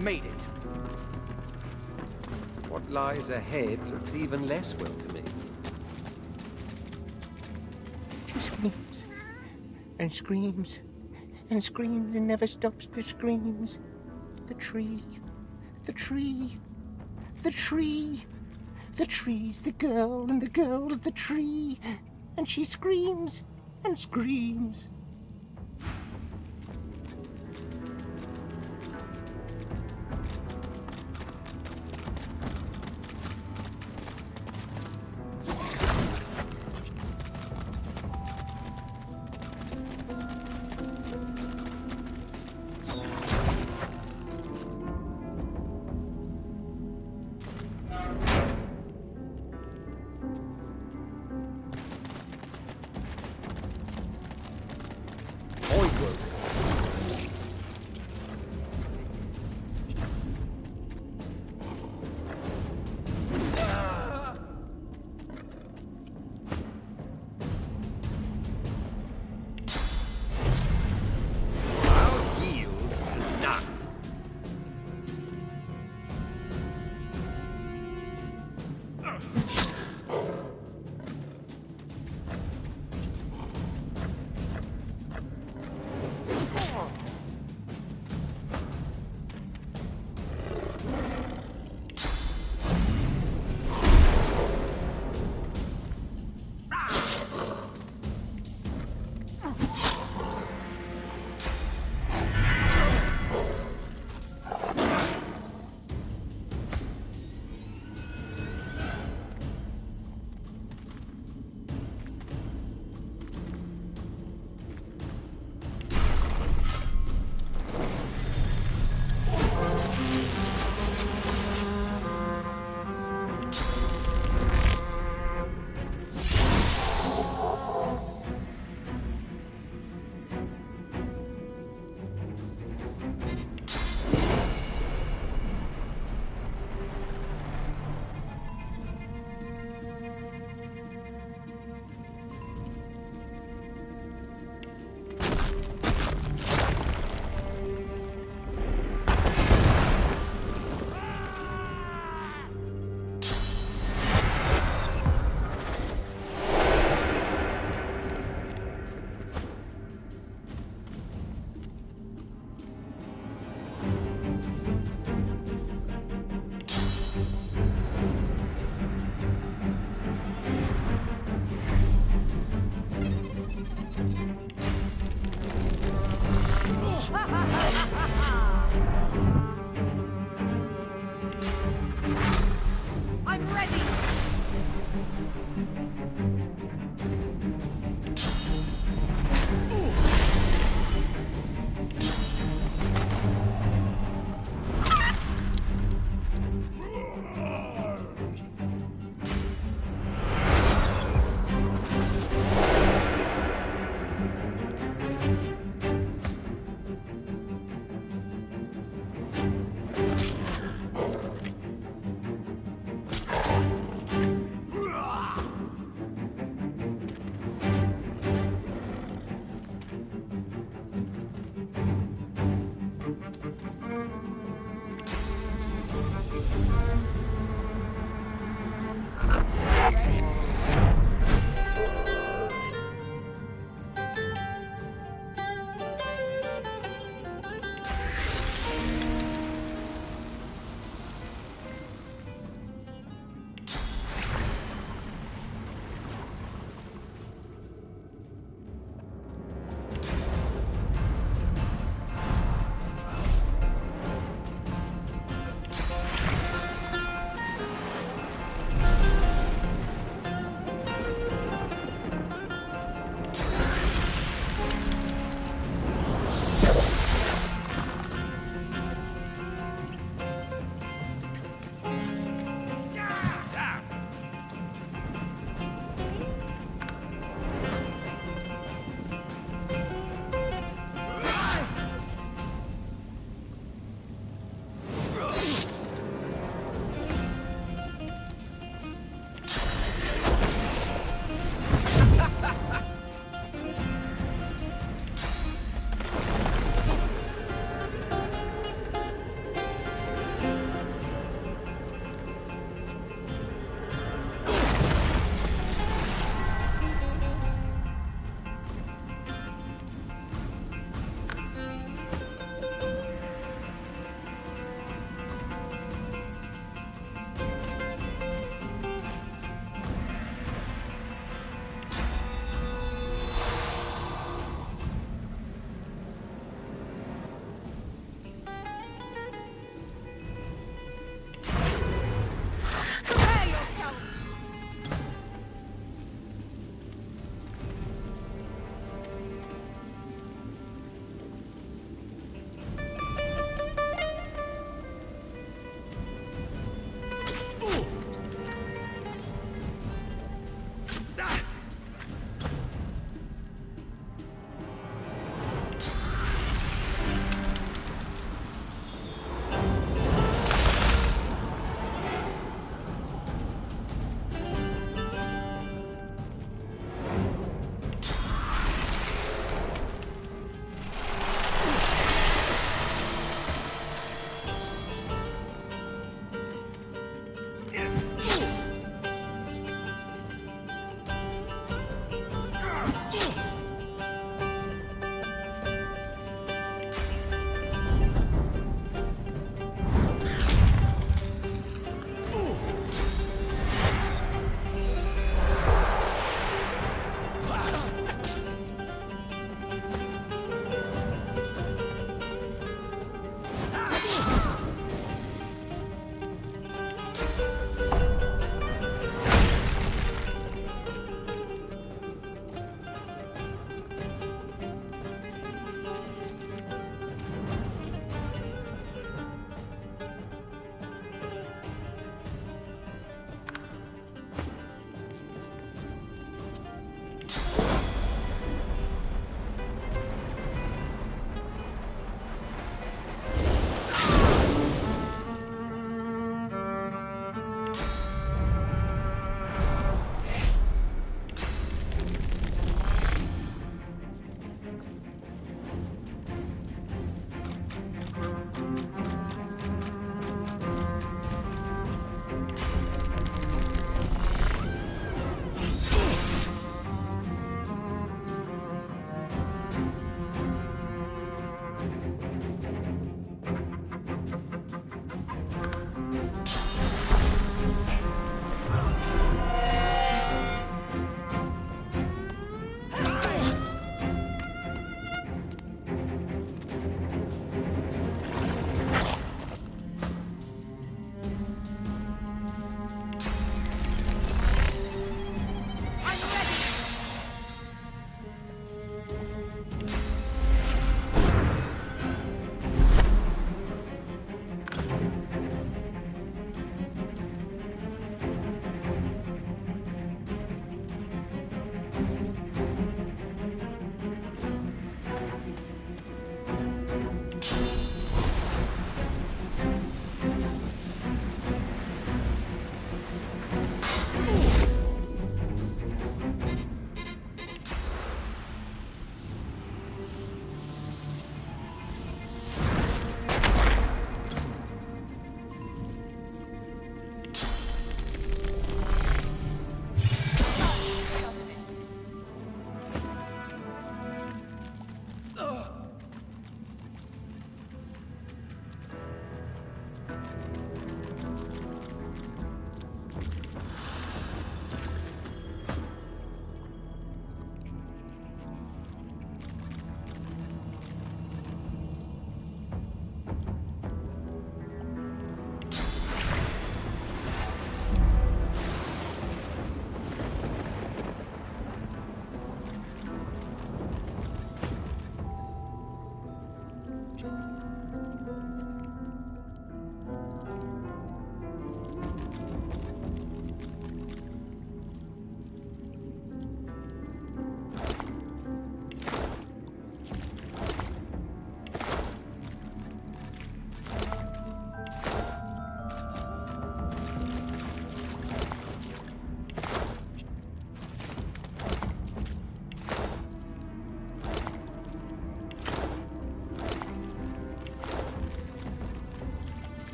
made it. What lies ahead looks even less welcoming. She screams and screams and screams and never stops the screams. The tree, the tree, the tree. The tree's the girl and the girl's the tree. And she screams and screams.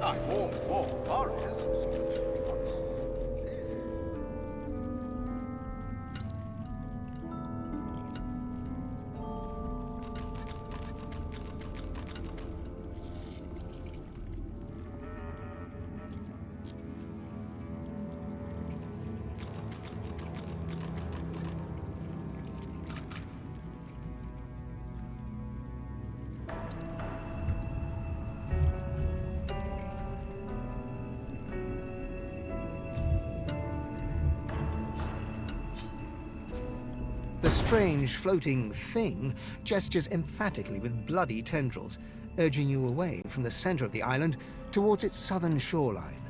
I'm all for forests. The strange floating thing gestures emphatically with bloody tendrils, urging you away from the center of the island towards its southern shoreline.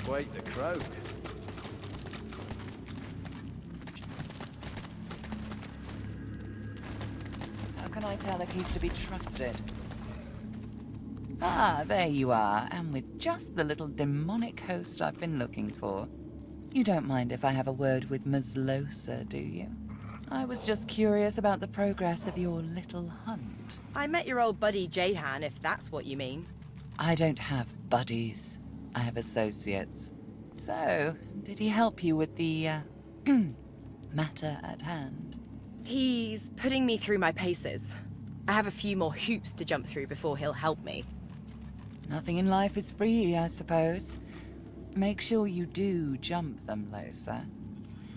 Quite the crowd. How can I tell if he's to be trusted? Ah, there you are, and with just the little demonic host I've been looking for. You don't mind if I have a word with Ms. Losa, do you? I was just curious about the progress of your little hunt. I met your old buddy Jahan, if that's what you mean. I don't have buddies. I have associates. So, did he help you with the, matter at hand? He's putting me through my paces. I have a few more hoops to jump through before he'll help me. Nothing in life is free, I suppose. Make sure you do jump them, Losa.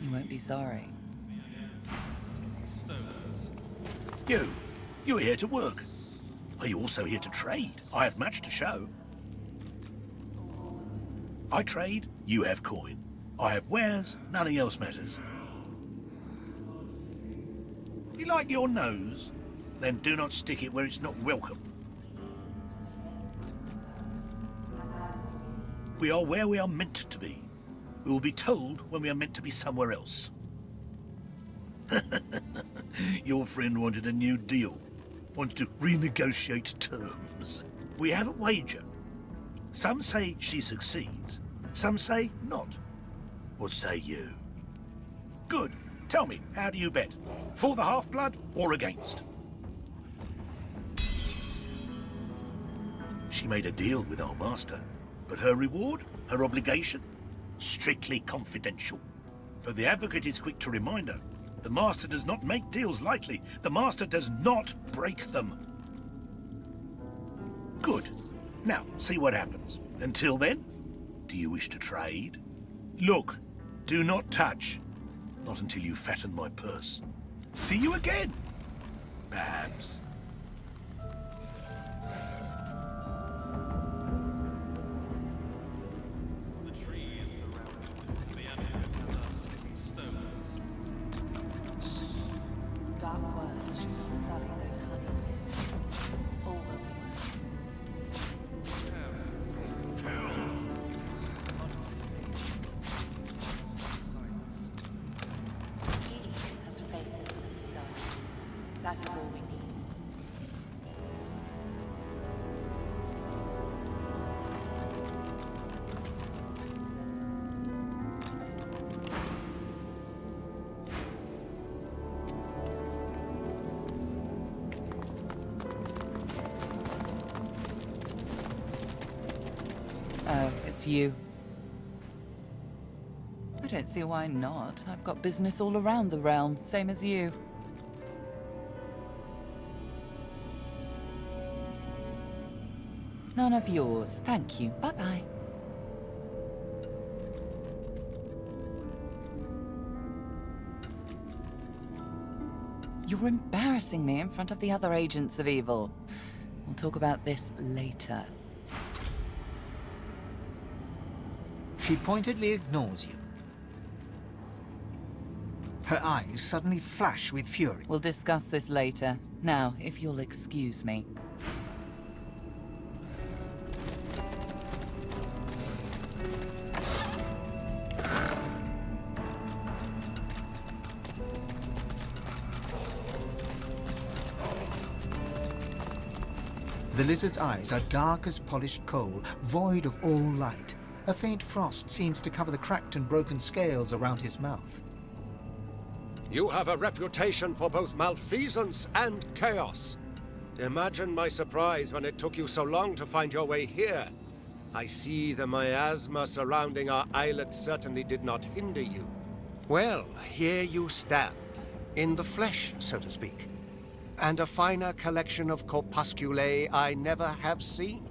You won't be sorry. You're here to work. Are you also here to trade? I have much to show. I trade, you have coin. I have wares, nothing else matters. You like your nose? Then do not stick it where it's not welcome. We are where we are meant to be. We will be told when we are meant to be somewhere else. Your friend wanted a new deal. Wanted to renegotiate terms. We have a wager. Some say she succeeds. Some say not. What say you? Good. Tell me, how do you bet? For the half-blood or against? She made a deal with our master, but her reward, her obligation, strictly confidential. But the advocate is quick to remind her, the master does not make deals lightly. The master does not break them. Good. Now, see what happens. Until then, do you wish to trade? Look, do not touch. Not until you fatten my purse. See you again. Perhaps. Dark words should not sully those honey years. All will be He has faith in himself. That is all we need. Oh, it's you. I don't see why not. I've got business all around the realm, same as you. None of yours, thank you. Bye-bye. You're embarrassing me in front of the other agents of evil. We'll talk about this later. She pointedly ignores you. Her eyes suddenly flash with fury. We'll discuss this later. Now, if you'll excuse me. The lizard's eyes are dark as polished coal, void of all light. A faint frost seems to cover the cracked and broken scales around his mouth. You have a reputation for both malfeasance and chaos. Imagine my surprise when it took you so long to find your way here. I see the miasma surrounding our islet certainly did not hinder you. Well, here you stand, in the flesh, so to speak. And a finer collection of corpusculae I never have seen.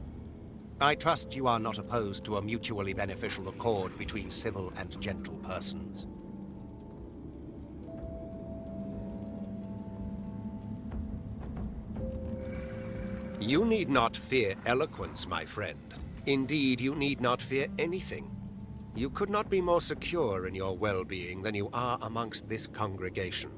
I trust you are not opposed to a mutually beneficial accord between civil and gentle persons. You need not fear eloquence, my friend. Indeed, you need not fear anything. You could not be more secure in your well-being than you are amongst this congregation.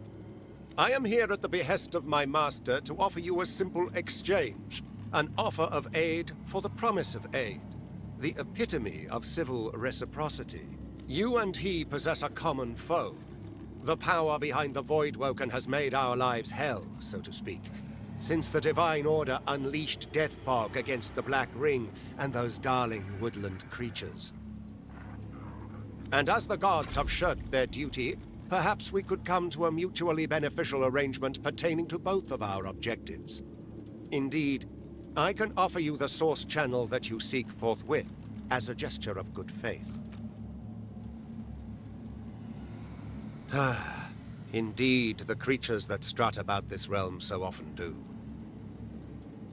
I am here at the behest of my master to offer you a simple exchange. An offer of aid for the promise of aid. The epitome of civil reciprocity. You and he possess a common foe. The power behind the Voidwoken has made our lives hell, so to speak. Since the Divine Order unleashed death fog against the Black Ring and those darling woodland creatures. And as the gods have shirked their duty, perhaps we could come to a mutually beneficial arrangement pertaining to both of our objectives. Indeed, I can offer you the source channel that you seek forthwith, as a gesture of good faith. Indeed, the creatures that strut about this realm so often do.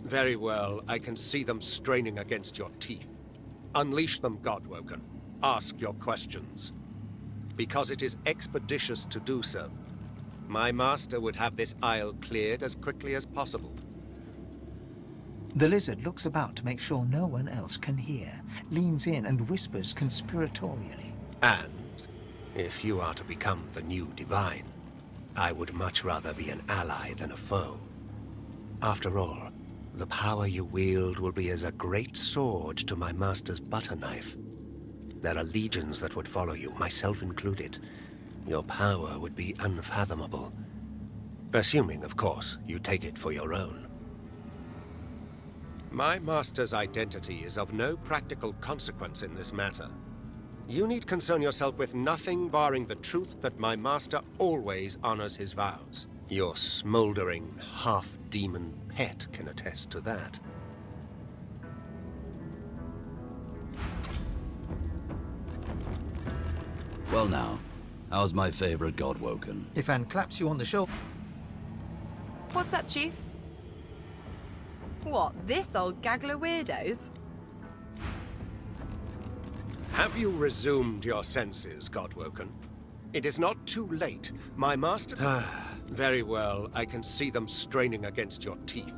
Very well, I can see them straining against your teeth. Unleash them, Godwoken. Ask your questions. Because it is expeditious to do so. My master would have this isle cleared as quickly as possible. The lizard looks about to make sure no one else can hear, leans in and whispers conspiratorially. And, if you are to become the new Divine, I would much rather be an ally than a foe. After all, the power you wield will be as a great sword to my master's butter knife. There are legions that would follow you, myself included. Your power would be unfathomable. Assuming, of course, you take it for your own. My master's identity is of no practical consequence in this matter. You need concern yourself with nothing barring the truth that my master always honors his vows. Your smoldering, half-demon pet can attest to that. Well now, how's my favorite god woken? If Anne claps you on the shoulder... What's up, Chief? What, this old gaggle of weirdos? Have you resumed your senses, Godwoken? It is not too late. My master... Very well, I can see them straining against your teeth.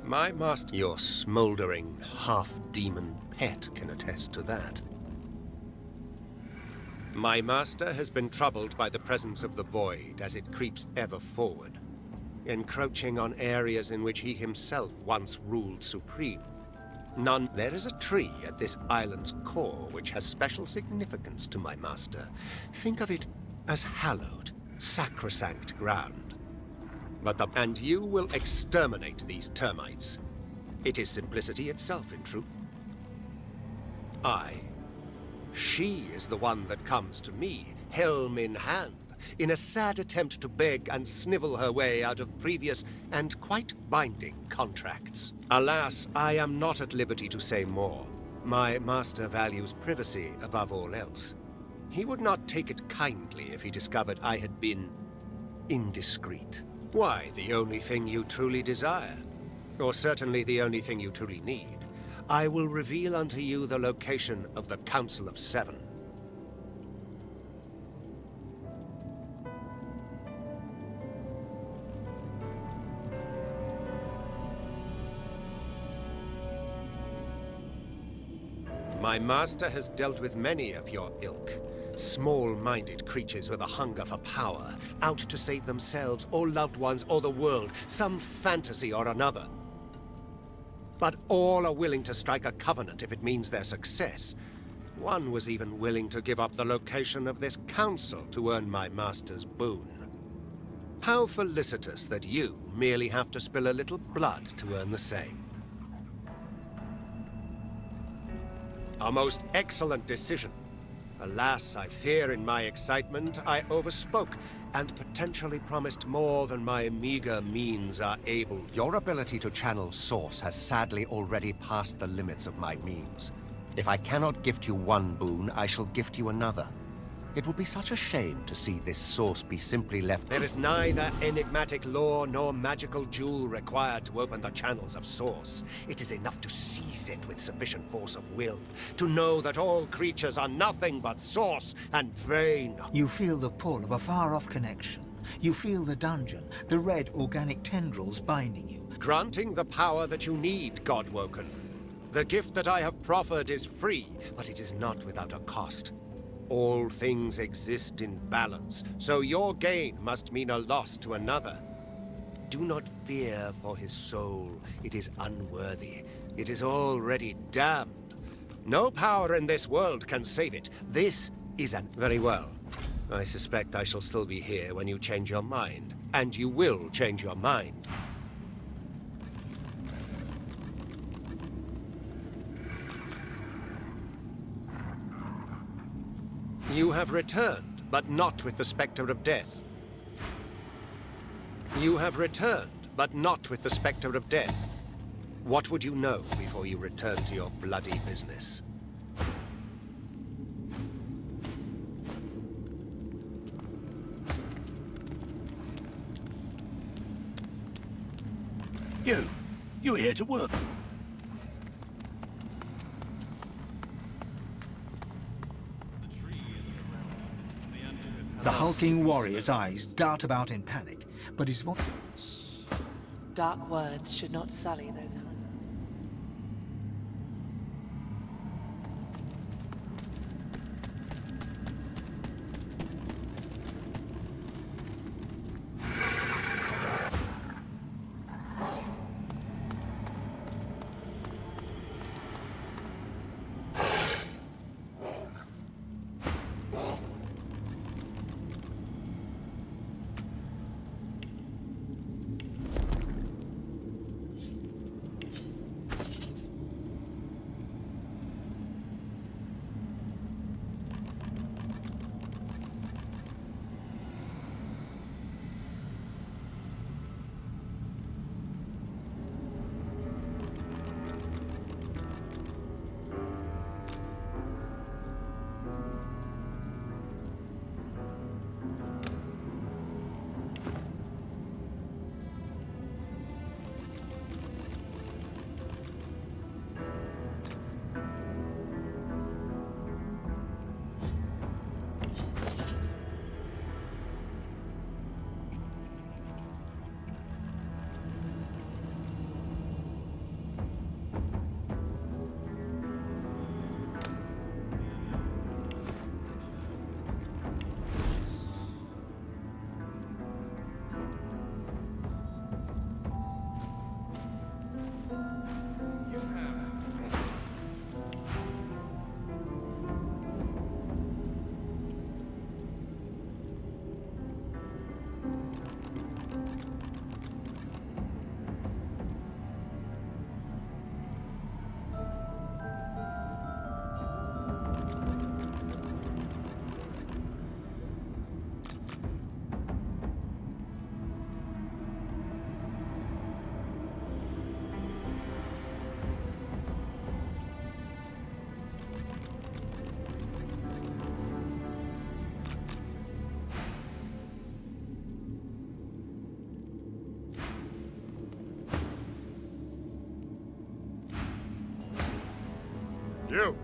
My master... Your smoldering, half-demon pet can attest to that. My master has been troubled by the presence of the Void as it creeps ever forward, encroaching on areas in which he himself once ruled supreme. There is a tree at this island's core which has special significance to my master. Think of it as hallowed, sacrosanct ground. And you will exterminate these termites. It is simplicity itself, in truth. She is the one that comes to me, helm in hand, in a sad attempt to beg and snivel her way out of previous and quite binding contracts. Alas, I am not at liberty to say more. My master values privacy above all else. He would not take it kindly if he discovered I had been indiscreet. Why, the only thing you truly desire, or certainly the only thing you truly need, I will reveal unto you the location of the Council of Seven. My master has dealt with many of your ilk. Small-minded creatures with a hunger for power, out to save themselves or loved ones or the world, some fantasy or another. But all are willing to strike a covenant if it means their success. One was even willing to give up the location of this council to earn my master's boon. How felicitous that you merely have to spill a little blood to earn the same. A most excellent decision. Alas, I fear in my excitement I overspoke and potentially promised more than my meager means are able. Your ability to channel Source has sadly already passed the limits of my means. If I cannot gift you one boon, I shall gift you another. It would be such a shame to see this source be simply left. There is neither enigmatic lore nor magical jewel required to open the channels of Source. It is enough to seize it with sufficient force of will, to know that all creatures are nothing but Source and vain. You feel the pull of a far-off connection. You feel the dungeon, the red organic tendrils binding you. Granting the power that you need, Godwoken. The gift that I have proffered is free, but it is not without a cost. All things exist in balance, so your gain must mean a loss to another. Do not fear for his soul. It is unworthy. It is already damned. No power in this world can save it. This is an... Very well. I suspect I shall still be here when you change your mind. And you will change your mind. You have returned, but not with the specter of death. You have returned, but not with the specter of death. What would you know before you return to your bloody business? You're here to work. The hulking warrior's eyes dart about in panic, but his voice... Dark words should not sully those hands. You!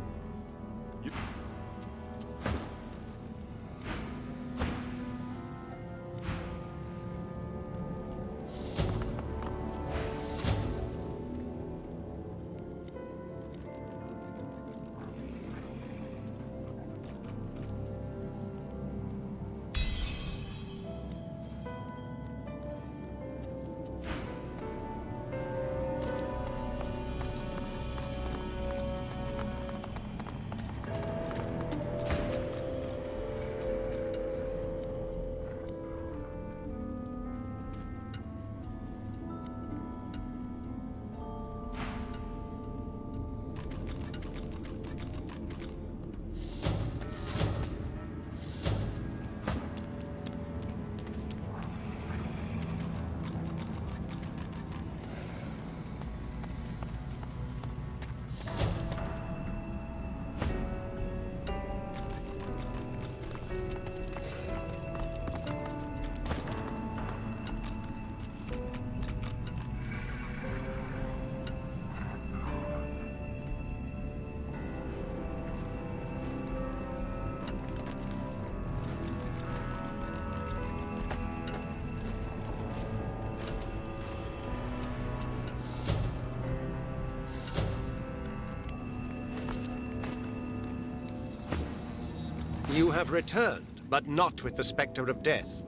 You have returned, but not with the specter of death.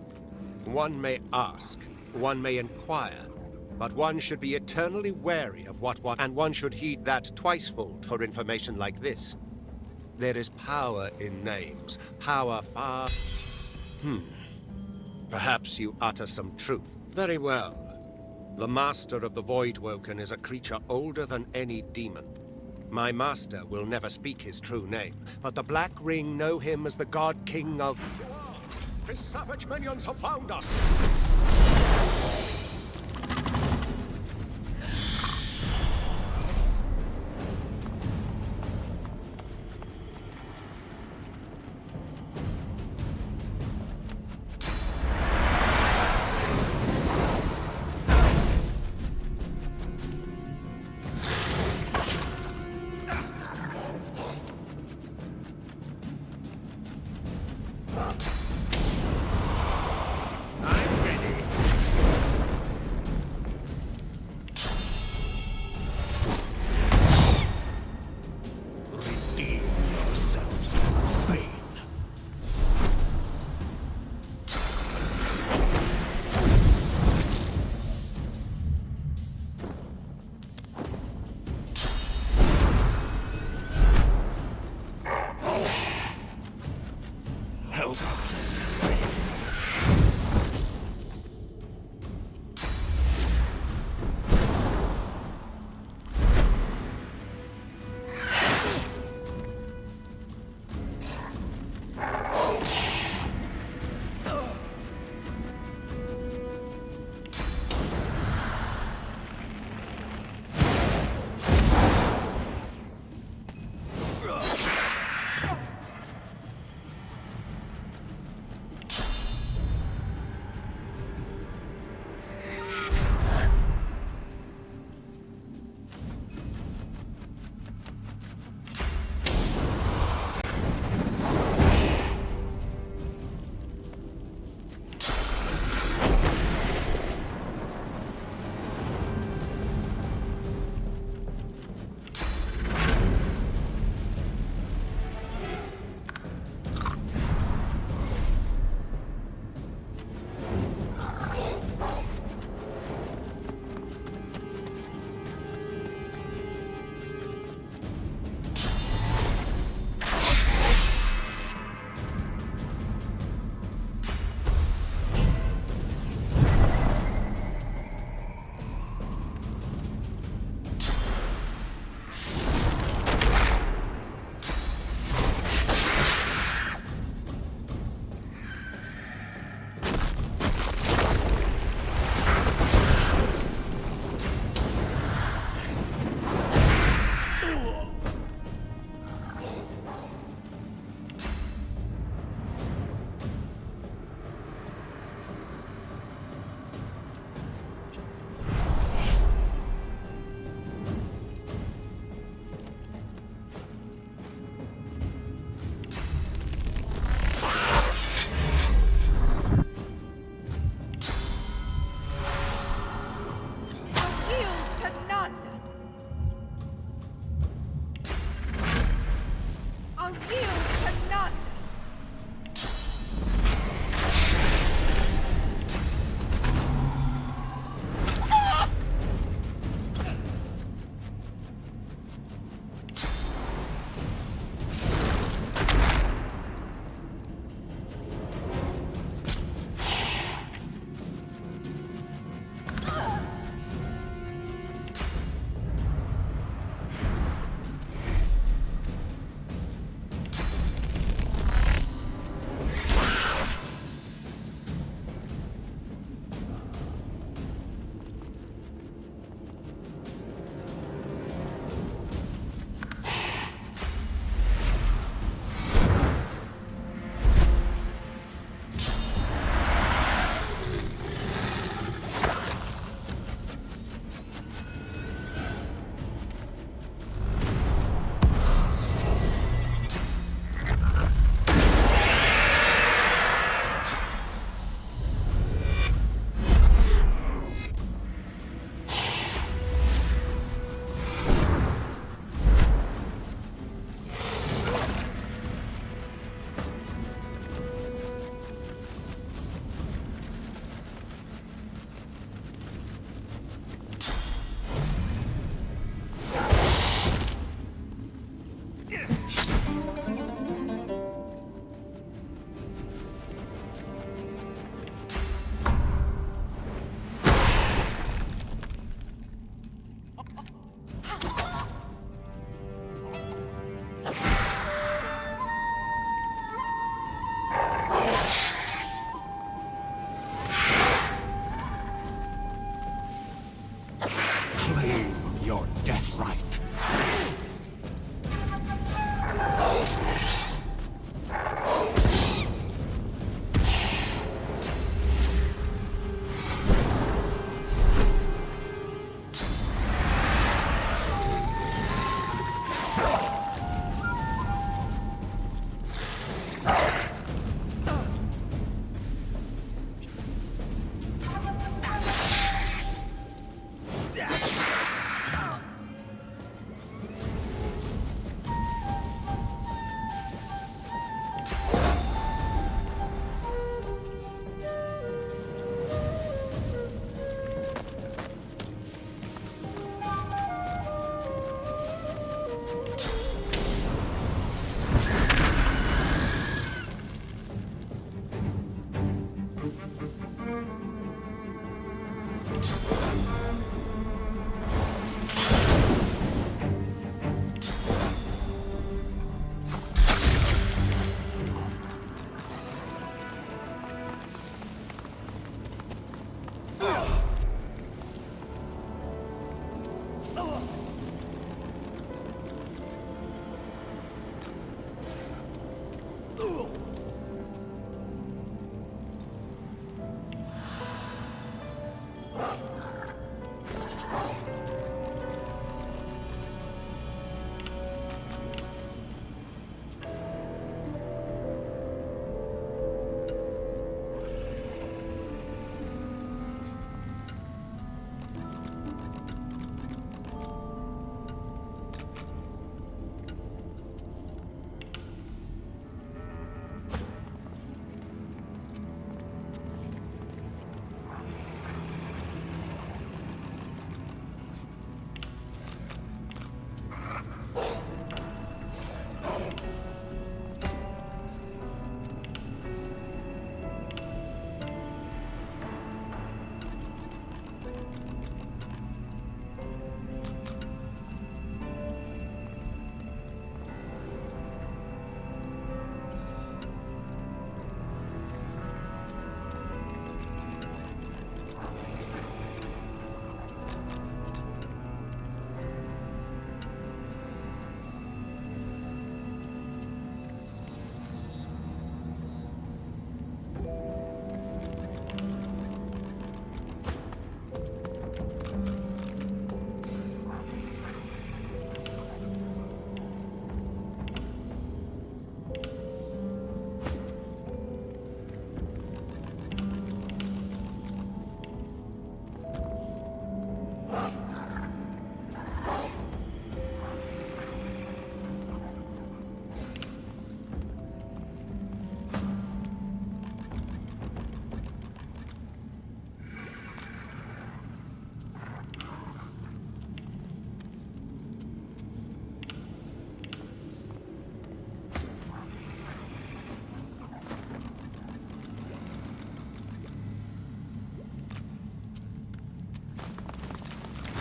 One may ask, one may inquire, but one should be eternally wary of and one should heed that twicefold for information like this. There is power in names, power far... Perhaps you utter some truth. Very well. The Master of the Voidwoken is a creature older than any demon. My master will never speak his true name, but the Black Ring know him as the God King of... His savage minions have found us! I'm ready.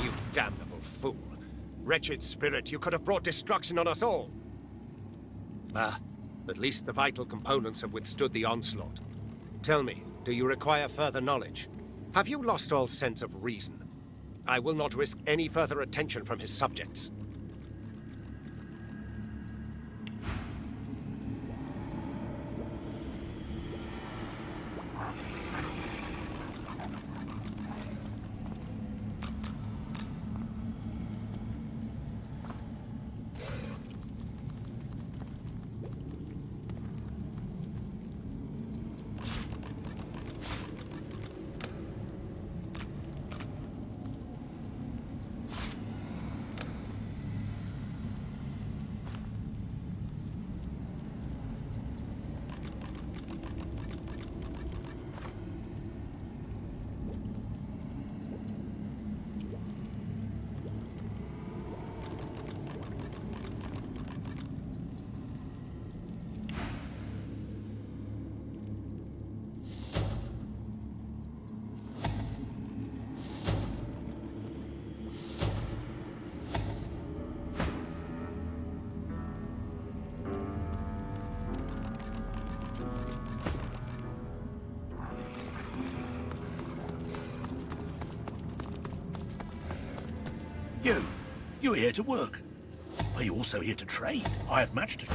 You damnable fool. Wretched spirit, you could have brought destruction on us all. Ah, at least the vital components have withstood the onslaught. Tell me, do you require further knowledge? Have you lost all sense of reason? I will not risk any further attention from his subjects. You are here to work. Are you also here to trade? I have matched it.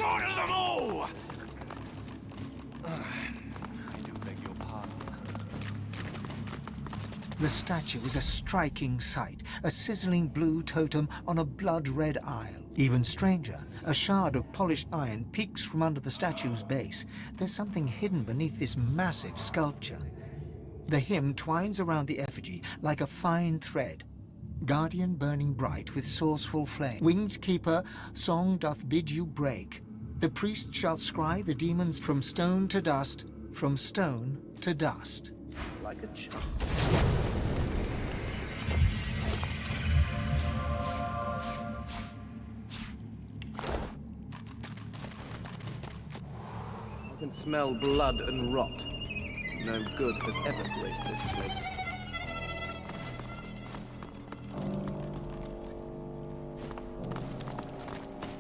Slaughter them all! I do beg your pardon. The statue is a striking sight, a sizzling blue totem on a blood-red isle. Even stranger, a shard of polished iron peeks from under the statue's base. There's something hidden beneath this massive sculpture. The hymn twines around the effigy like a fine thread. Guardian burning bright with sourceful flame. Winged keeper, song doth bid you break. The priest shall scry the demons from stone to dust, from stone to dust. Like a chump. I can smell blood and rot. No good has ever graced this place.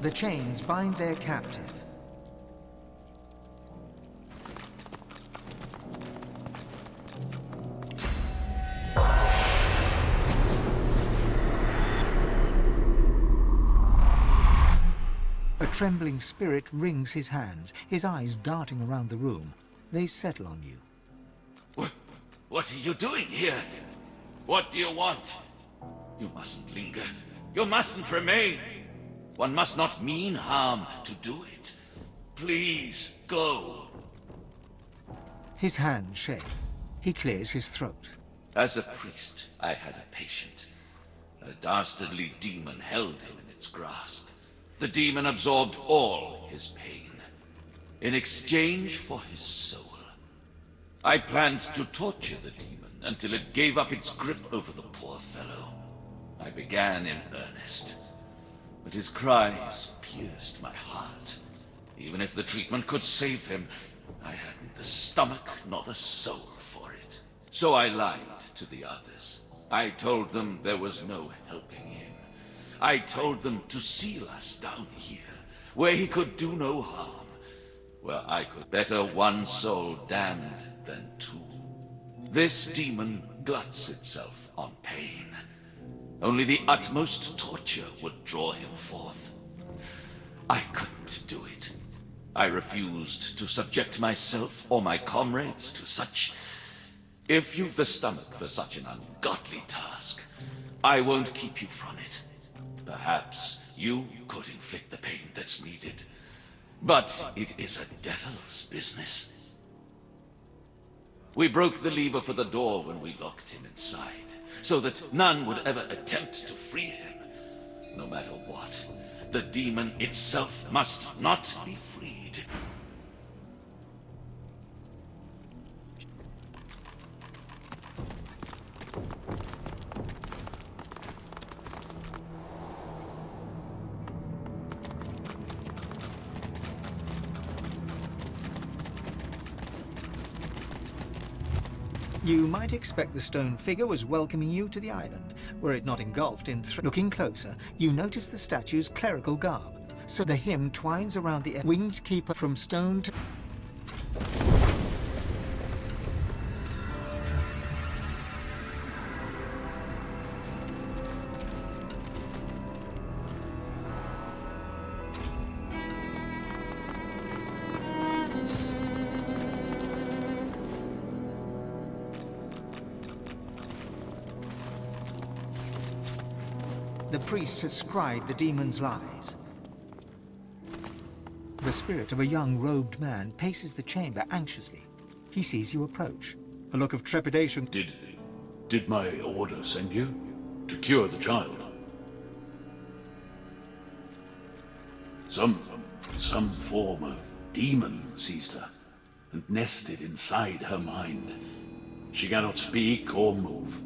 The chains bind their captive. A trembling spirit wrings his hands, his eyes darting around the room. They settle on you. What are you doing here? What do you want? You mustn't linger. You mustn't remain. One must not mean harm to do it. Please, go. His hands shake. He clears his throat. As a priest, I had a patient. A dastardly demon held him in its grasp. The demon absorbed all his pain, in exchange for his soul. I planned to torture the demon until it gave up its grip over the poor fellow. I began in earnest, but his cries pierced my heart. Even if the treatment could save him, I hadn't the stomach nor the soul for it. So I lied to the others. I told them there was no helping him. I told them to seal us down here, where he could do no harm, where I could better one soul damned than two. This demon gluts itself on pain. Only the utmost torture would draw him forth. I couldn't do it. I refused to subject myself or my comrades to such... If you've the stomach for such an ungodly task, I won't keep you from it. Perhaps you could inflict the pain that's needed. But it is a devil's business. We broke the lever for the door when we locked him inside, so that none would ever attempt to free him. No matter what, the demon itself must not be freed. You might expect the stone figure was welcoming you to the island, were it not engulfed in Looking closer, you notice the statue's clerical garb. So the hymn twines around the winged keeper from stone to... The priest has scried the demon's lies. The spirit of a young robed man paces the chamber anxiously. He sees you approach. A look of trepidation. Did my order send you? To cure the child? Some form of demon seized her and nested inside her mind. She cannot speak or move.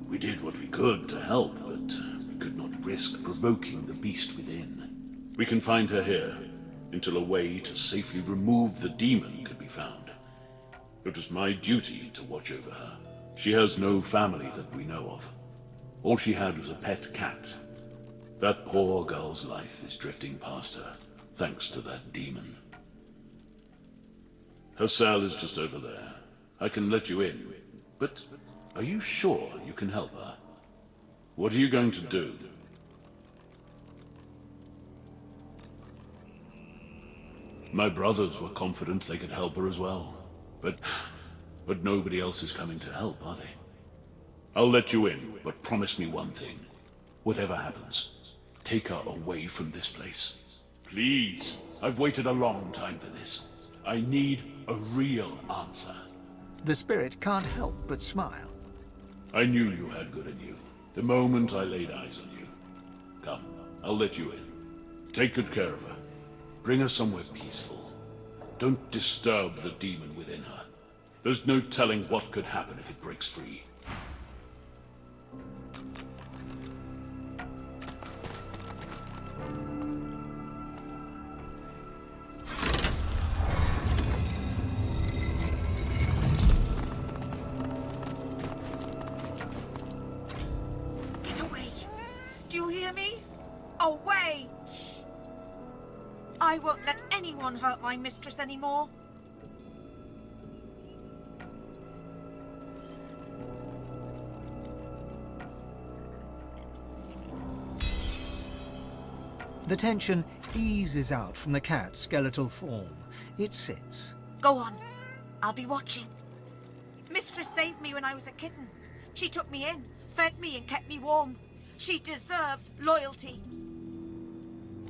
We did what we could to help, but we could not risk provoking the beast within. We can find her here, until a way to safely remove the demon could be found. It was my duty to watch over her. She has no family that we know of. All she had was a pet cat. That poor girl's life is drifting past her, thanks to that demon. Her cell is just over there. I can let you in, but are you sure you can help her? What are you going to do? My brothers were confident they could help her as well. But nobody else is coming to help, are they? I'll let you in, but promise me one thing. Whatever happens, take her away from this place. Please. I've waited a long time for this. I need a real answer. The spirit can't help but smile. I knew you had good in you, the moment I laid eyes on you. Come, I'll let you in. Take good care of her. Bring her somewhere peaceful. Don't disturb the demon within her. There's no telling what could happen if it breaks free. Get away! Do you hear me? Away! I won't let anyone hurt my mistress anymore. The tension eases out from the cat's skeletal form. It sits. Go on. I'll be watching. Mistress saved me when I was a kitten. She took me in, fed me and kept me warm. She deserves loyalty.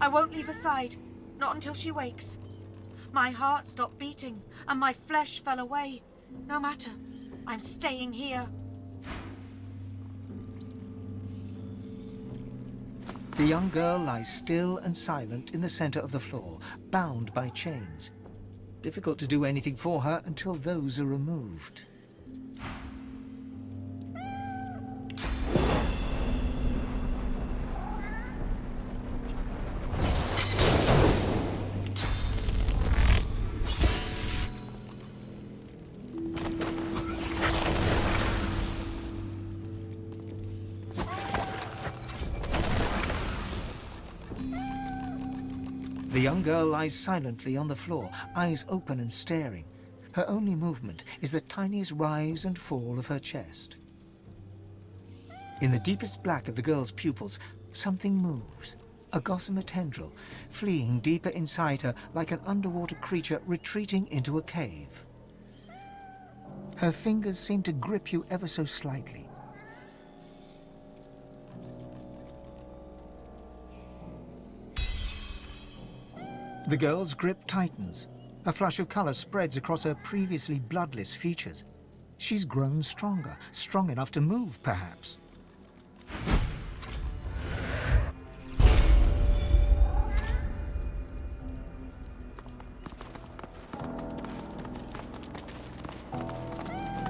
I won't leave her side, not until she wakes. My heart stopped beating and my flesh fell away. No matter, I'm staying here. The young girl lies still and silent in the center of the floor, bound by chains. Difficult to do anything for her until those are removed. The young girl lies silently on the floor, eyes open and staring. Her only movement is the tiniest rise and fall of her chest. In the deepest black of the girl's pupils, something moves. A gossamer tendril, fleeing deeper inside her like an underwater creature retreating into a cave. Her fingers seem to grip you ever so slightly. The girl's grip tightens. A flush of color spreads across her previously bloodless features. She's grown stronger, strong enough to move, perhaps.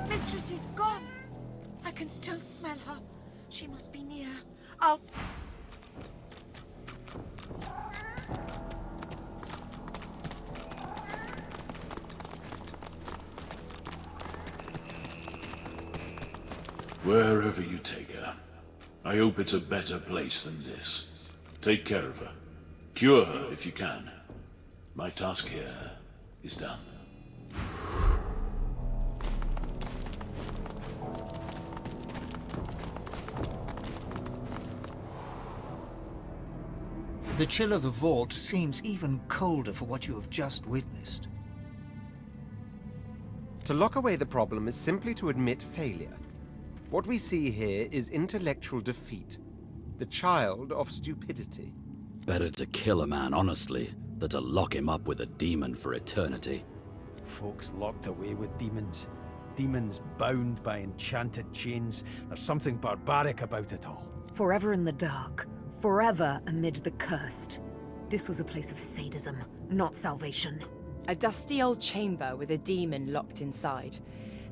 Mistress is gone. I can still smell her. She must be near. Wherever you take her, I hope it's a better place than this. Take care of her. Cure her if you can. My task here is done. The chill of the vault seems even colder for what you have just witnessed. To lock away the problem is simply to admit failure. What we see here is intellectual defeat, the child of stupidity. Better to kill a man honestly than to lock him up with a demon for eternity. Folks locked away with demons. Demons bound by enchanted chains. There's something barbaric about it all. Forever in the dark. Forever amid the cursed. This was a place of sadism, not salvation. A dusty old chamber with a demon locked inside.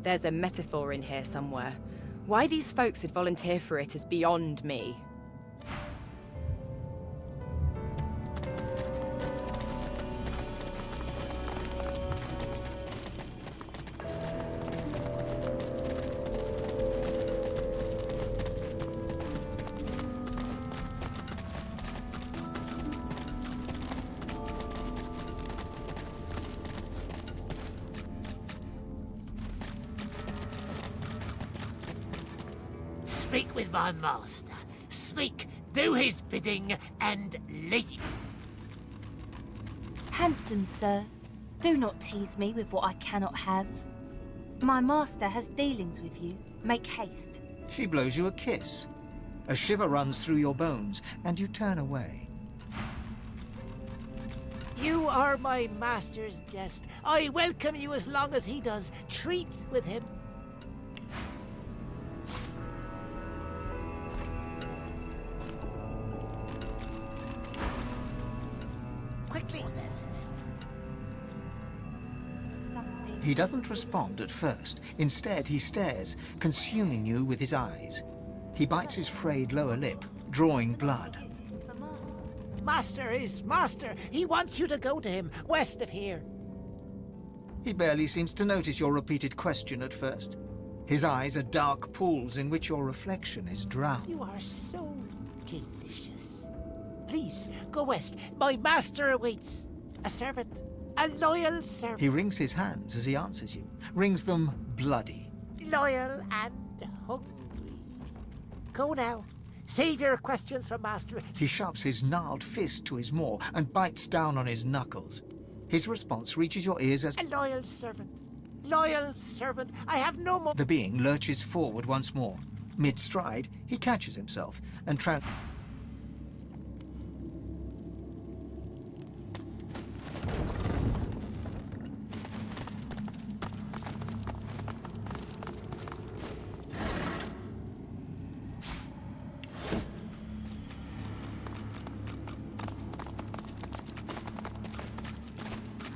There's a metaphor in here somewhere. Why these folks would volunteer for it is beyond me. Speak with my master. Speak, do his bidding, and leave. Handsome sir, do not tease me with what I cannot have. My master has dealings with you. Make haste. She blows you a kiss. A shiver runs through your bones, and you turn away. You are my master's guest. I welcome you as long as he does. Treat with him. Quickly. He doesn't respond at first. Instead, he stares, consuming you with his eyes. He bites his frayed lower lip, drawing blood. Master is master. He wants you to go to him, west of here. He barely seems to notice your repeated question at first. His eyes are dark pools in which your reflection is drowned. You are so delicious. Please, go west. My master awaits. A servant. A loyal servant. He wrings his hands as he answers you, wrings them bloody. Loyal and hungry. Go now. Save your questions for master. He shoves his gnarled fist to his maw and bites down on his knuckles. His response reaches your ears as... A loyal servant. Loyal servant. I have no more... The being lurches forward once more. Mid-stride, he catches himself and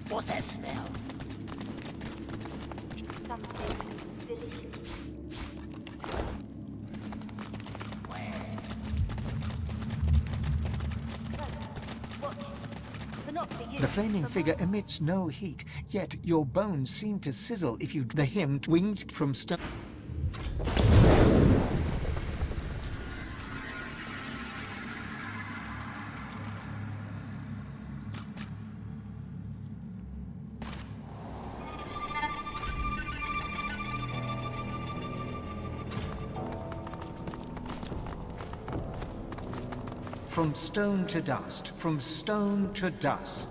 What's that smell? Something delicious. The flaming figure emits no heat, yet your bones seem to sizzle if you... The hymn winged from stone... From stone to dust, from stone to dust.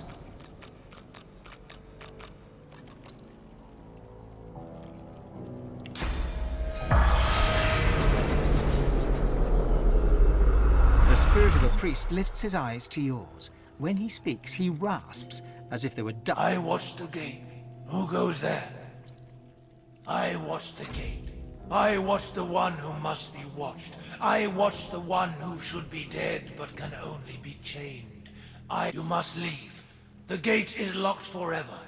The spirit of a priest lifts his eyes to yours. When he speaks, he rasps, as if there were dust. I watch the gate. Who goes there? I watch the gate. I watch the one who must be watched. I watch the one who should be dead but can only be chained. You must leave. The gate is locked forever.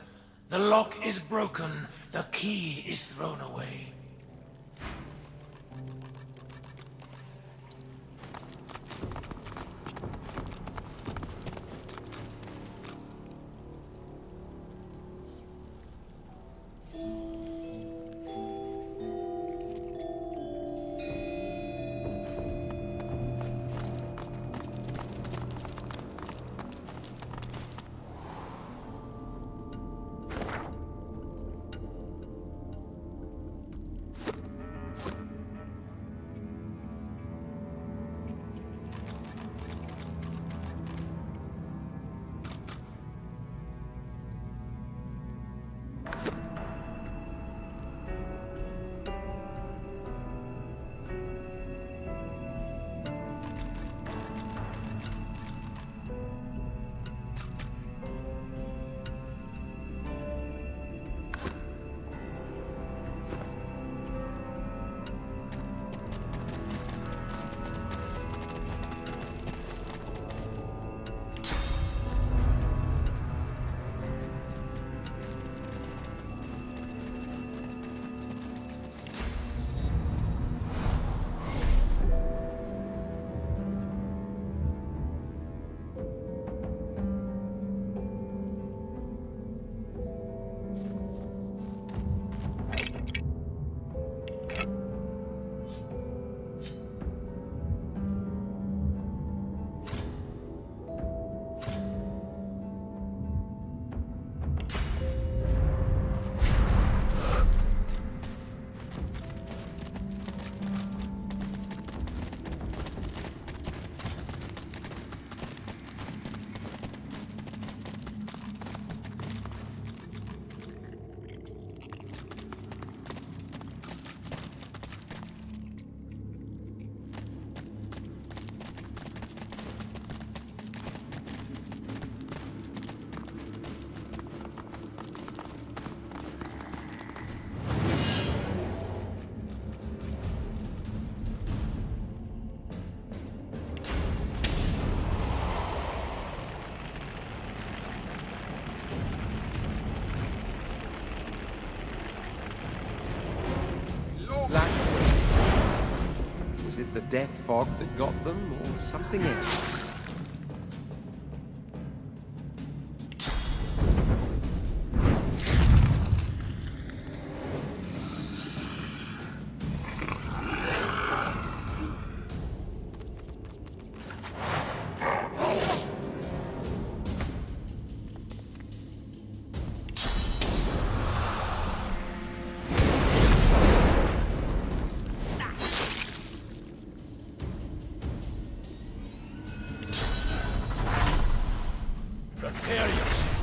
The lock is broken. The key is thrown away. the death fog that got them, or something else? Prepare yourself.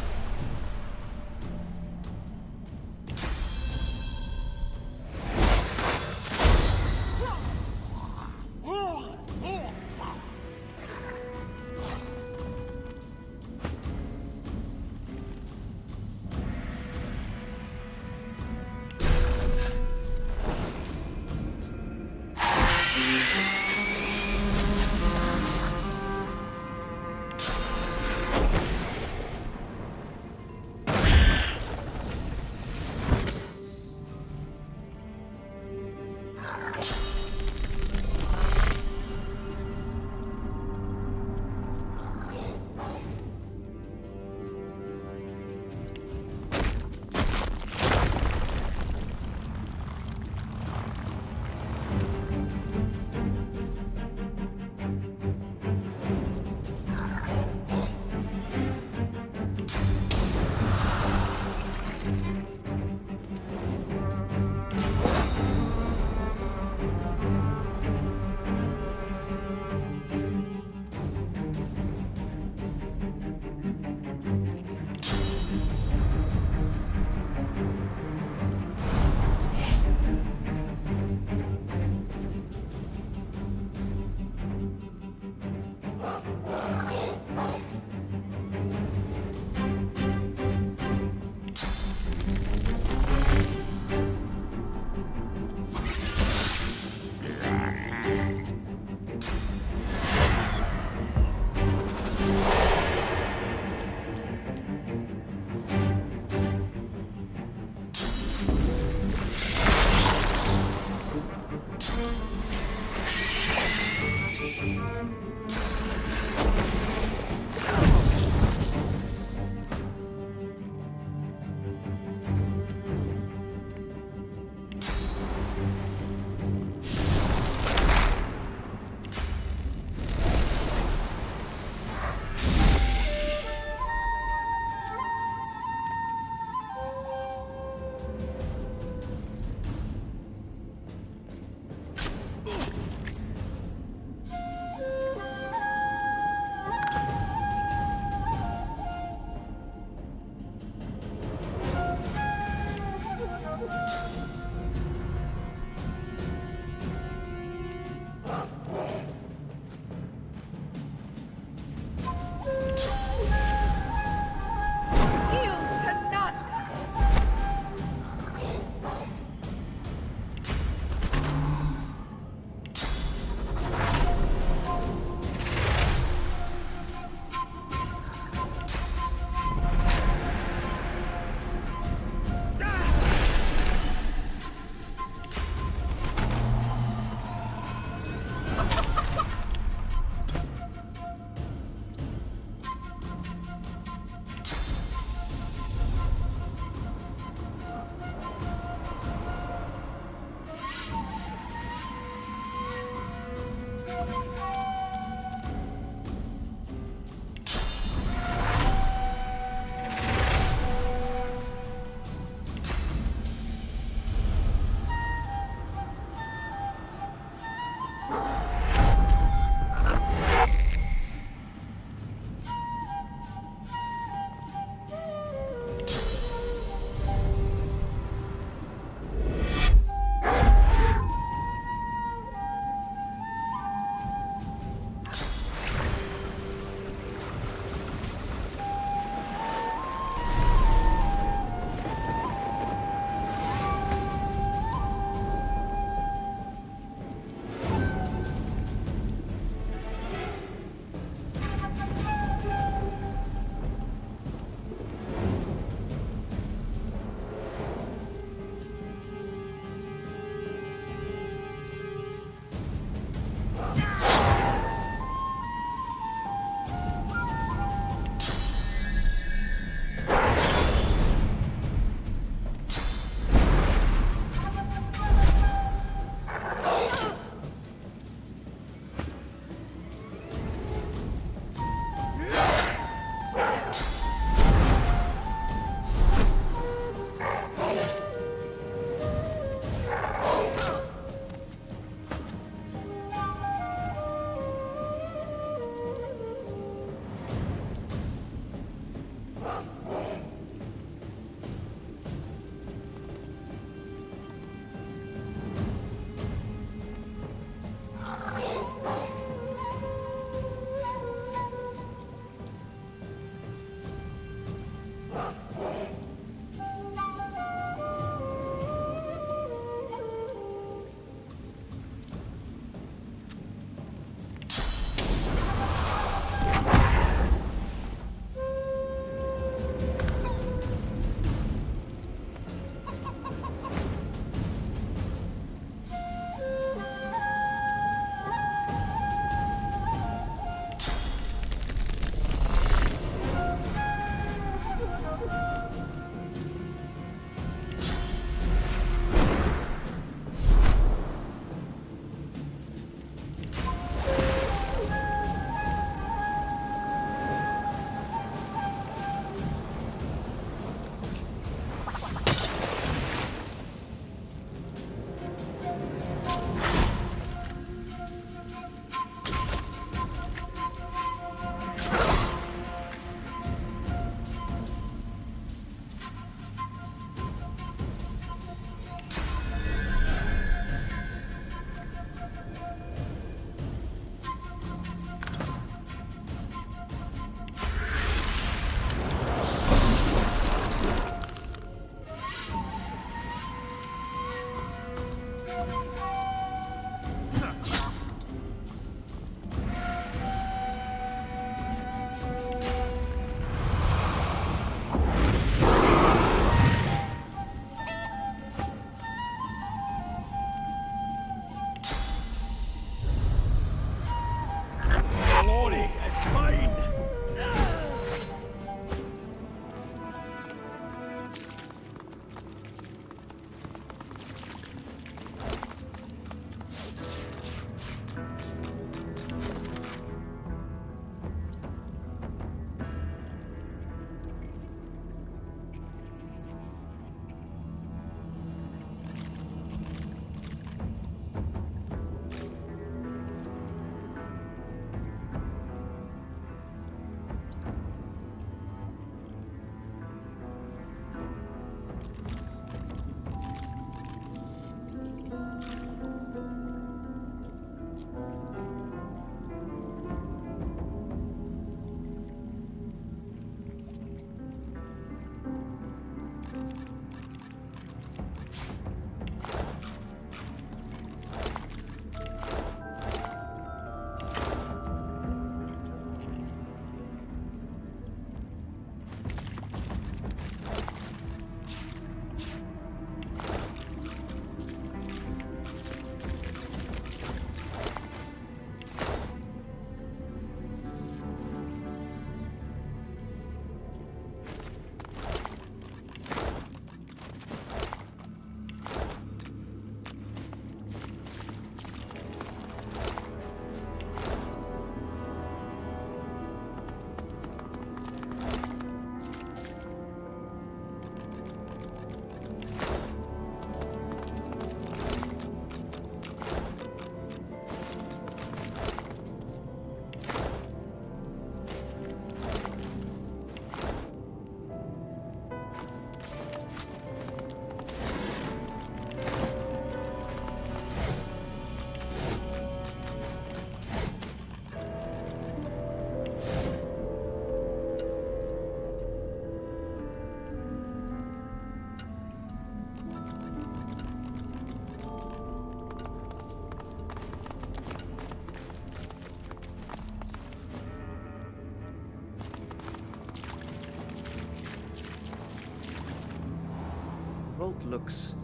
vault looks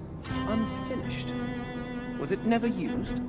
unfinished. Was it never used?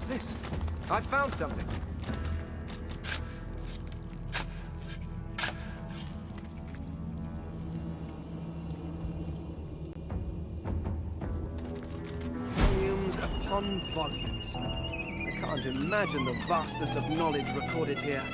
What's this? I found something. Volumes upon volumes. I can't imagine the vastness of knowledge recorded here.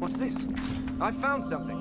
What's this? I found something.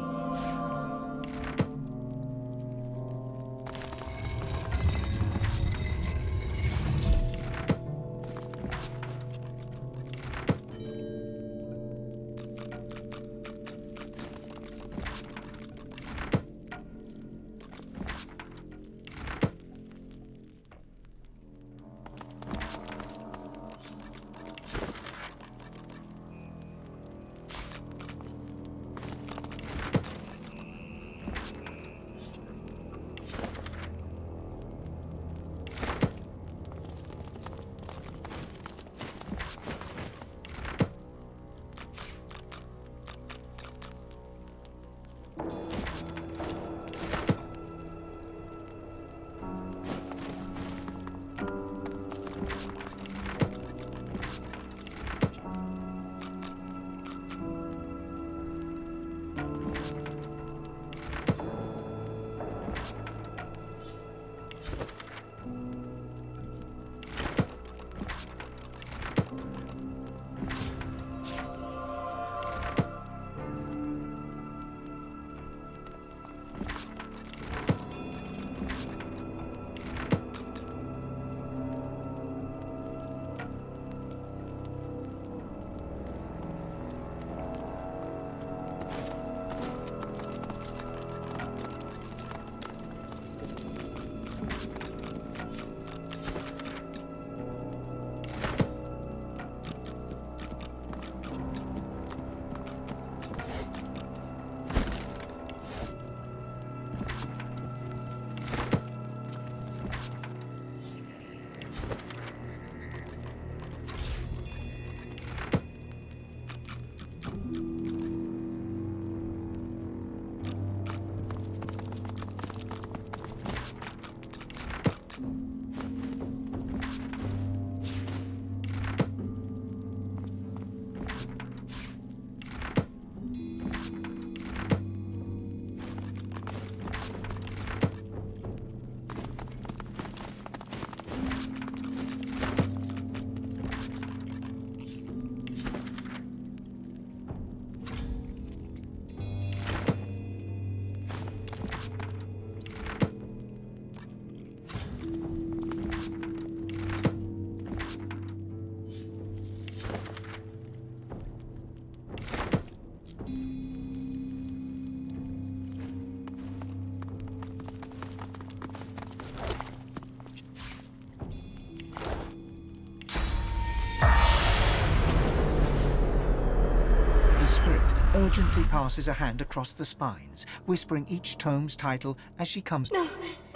urgently passes a hand across the spines, whispering each tome's title as she comes... No,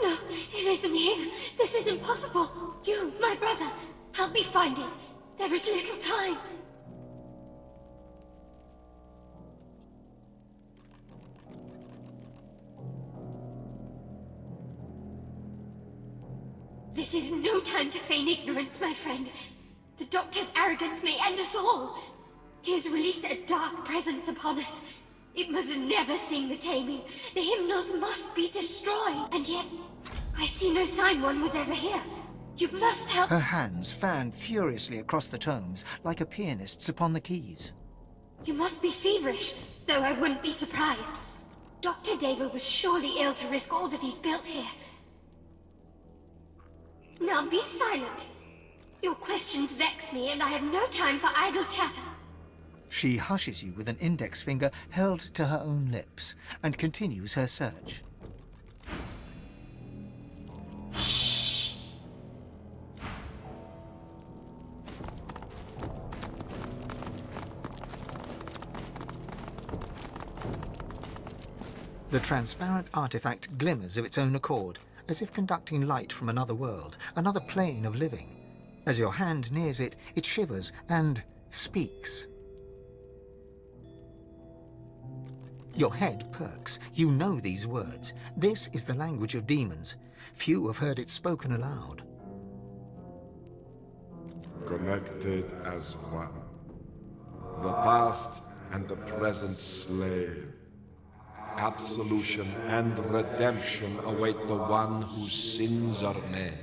no, it isn't him. This isn't possible. You, my brother, help me find it. There is little time. This is no time to feign ignorance, my friend. The Doctor's arrogance may end us all. He has released a dark presence upon us. It must never sing the taming. The hymnals must be destroyed. And yet, I see no sign one was ever here. You must help. Her hands fan furiously across the tomes, like a pianist's upon the keys. You must be feverish, though I wouldn't be surprised. Dr. Davo was surely ill to risk all that he's built here. Now be silent. Your questions vex me, and I have no time for idle chatter. She hushes you with an index finger held to her own lips, and continues her search. Shh. The transparent artifact glimmers of its own accord, as if conducting light from another world, another plane of living. As your hand nears it, it shivers and speaks. Your head perks. You know these words. This is the language of demons. Few have heard it spoken aloud. Connected as one. The past and the present slave. Absolution and redemption await the one whose sins are many.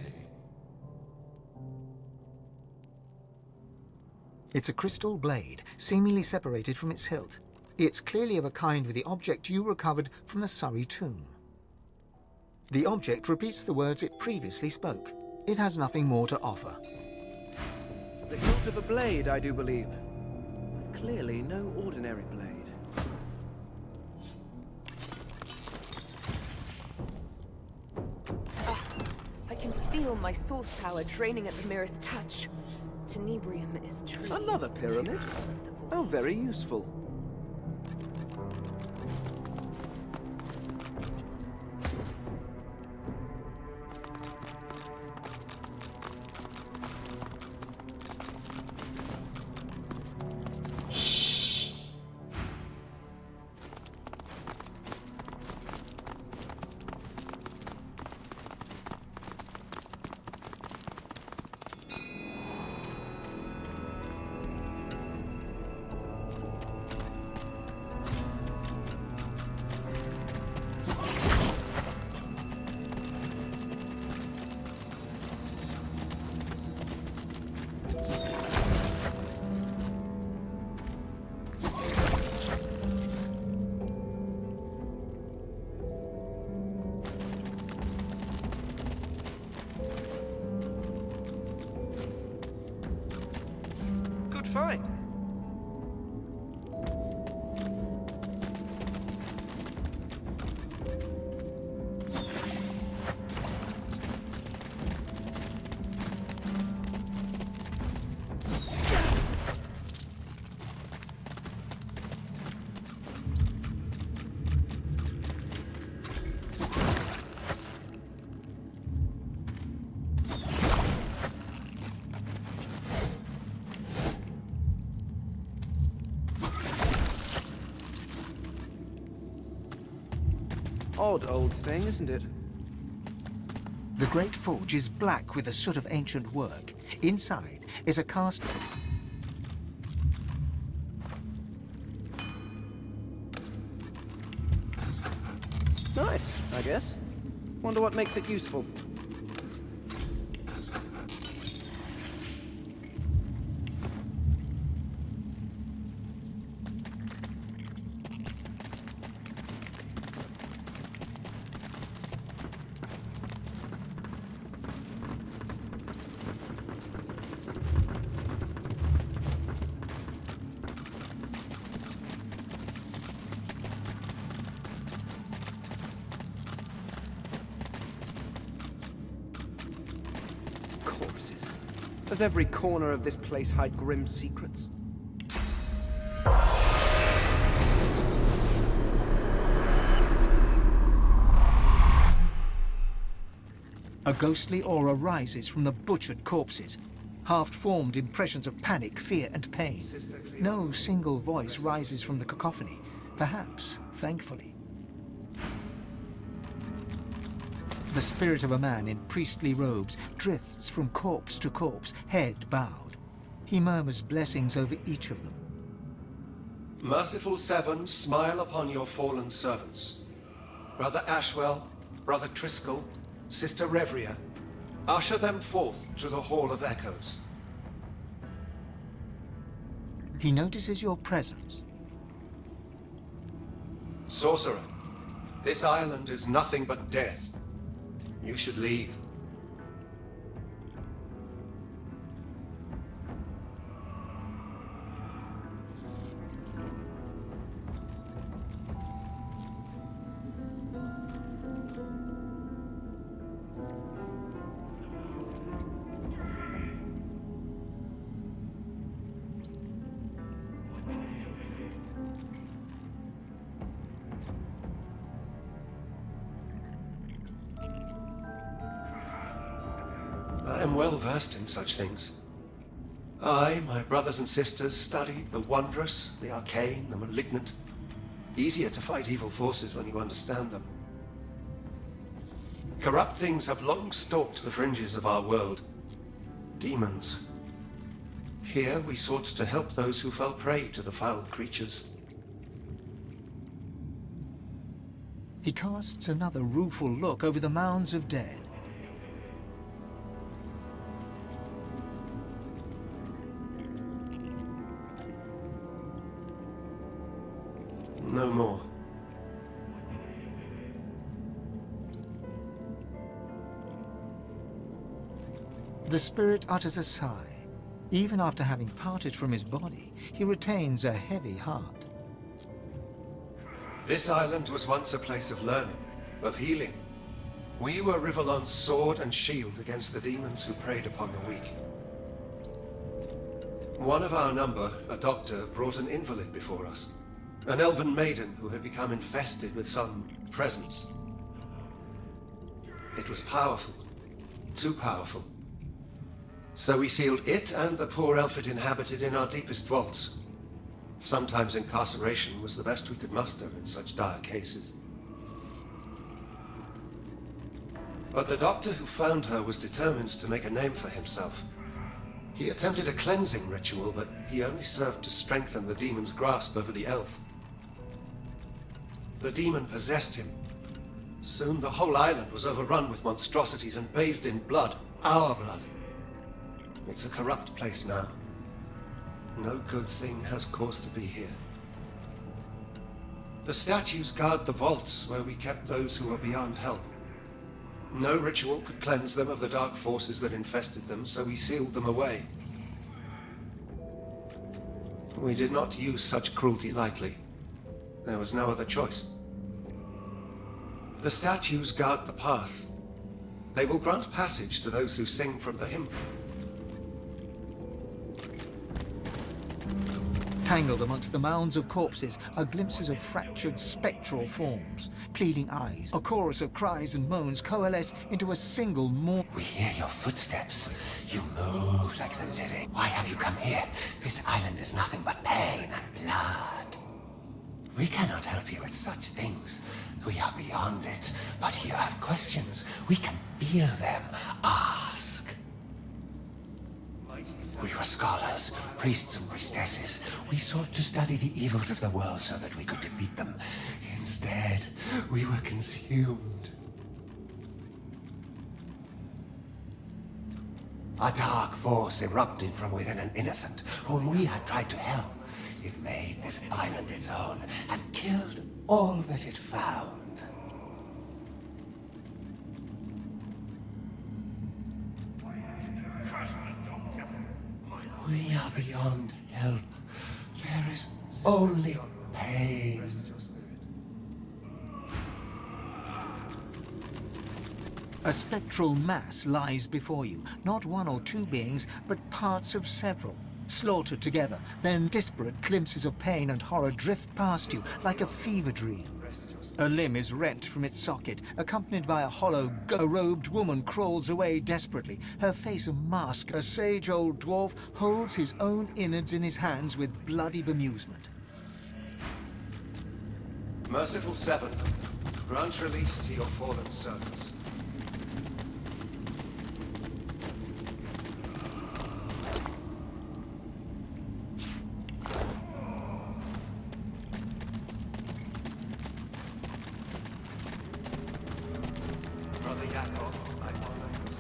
It's a crystal blade, seemingly separated from its hilt. It's clearly of a kind with the object you recovered from the Surrey tomb. The object repeats the words it previously spoke. It has nothing more to offer. The hilt of a blade, I do believe. Clearly no ordinary blade. I can feel my source power draining at the merest touch. Tenebrium is true. Another pyramid? How very useful. Fine. Odd old thing, isn't it? The great forge is black with a soot of ancient work. Inside is a cast... Nice, I guess. Wonder what makes it useful. Corpses. Does every corner of this place hide grim secrets? A ghostly aura rises from the butchered corpses, half-formed impressions of panic, fear, and pain. No single voice rises from the cacophony, perhaps thankfully. The spirit of a man in priestly robes drifts from corpse to corpse, head bowed. He murmurs blessings over each of them. Merciful Seven, smile upon your fallen servants. Brother Ashwell, Brother Triskel, Sister Revria, usher them forth to the Hall of Echoes. He notices your presence. Sorcerer, this island is nothing but death. You should leave. I am well versed in such things. I, my brothers and sisters, studied the wondrous, the arcane, the malignant. Easier to fight evil forces when you understand them. Corrupt things have long stalked the fringes of our world. Demons. Here we sought to help those who fell prey to the foul creatures. He casts another rueful look over the mounds of dead. No more. The spirit utters a sigh. Even after having parted from his body, he retains a heavy heart. This island was once a place of learning, of healing. We were Rivellon's sword and shield against the demons who preyed upon the weak. One of our number, a doctor, brought an invalid before us. An elven maiden who had become infested with some presence. It was powerful. Too powerful. So we sealed it and the poor elf it inhabited in our deepest vaults. Sometimes incarceration was the best we could muster in such dire cases. But the doctor who found her was determined to make a name for himself. He attempted a cleansing ritual, but he only served to strengthen the demon's grasp over the elf. The demon possessed him. Soon the whole island was overrun with monstrosities and bathed in blood. Our blood. It's a corrupt place now. No good thing has cause to be here. The statues guard the vaults where we kept those who were beyond help. No ritual could cleanse them of the dark forces that infested them, so we sealed them away. We did not use such cruelty lightly. There was no other choice. The statues guard the path. They will grant passage to those who sing from the hymn. Tangled amongst the mounds of corpses are glimpses of fractured spectral forms, pleading eyes. A chorus of cries and moans coalesce into a single We hear your footsteps. You move like the living. Why have you come here? This island is nothing but pain and blood. We cannot help you with such things. We are beyond it. But you have questions. We can feel them. Ask. We were scholars, priests and priestesses. We sought to study the evils of the world so that we could defeat them. Instead, we were consumed. A dark force erupted from within an innocent, whom we had tried to help. It made this island its own, and killed all that it found. We are beyond help. There is only pain. A spectral mass lies before you. Not one or two beings, but parts of several. Slaughtered together, then disparate glimpses of pain and horror drift past you like a fever dream. A limb is rent from its socket, accompanied by a hollow, robed woman crawls away desperately, her face a mask. A sage-old dwarf holds his own innards in his hands with bloody bemusement. Merciful Seven, grant release to your fallen servants. Brother Jakob, I honor you.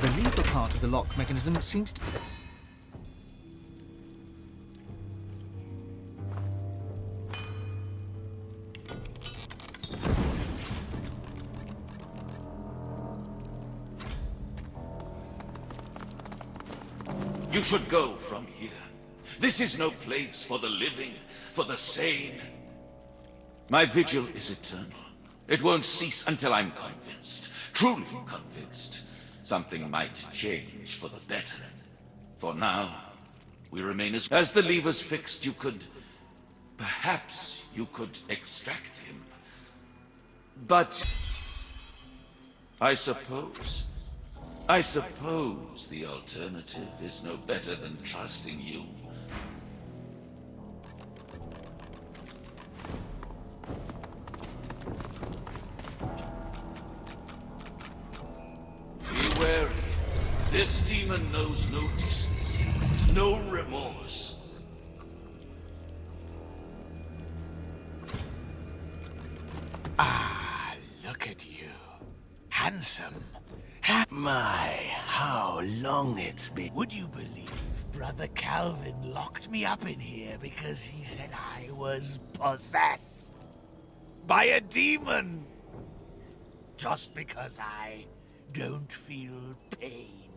The lever part of the lock mechanism seems to... You should go from here. This is no place for the living, for the sane. My vigil is eternal. It won't cease until I'm convinced, truly convinced. Something might change for the better. For now, we remain as the lever's fixed. Perhaps you could extract him. But I suppose the alternative is no better than trusting you. Be wary. This demon knows no decency, no remorse. Ah, look at you. Handsome. My, how long it's been. Would you believe Brother Calvin locked me up in here because he said I was possessed by a demon? Just because I don't feel pain.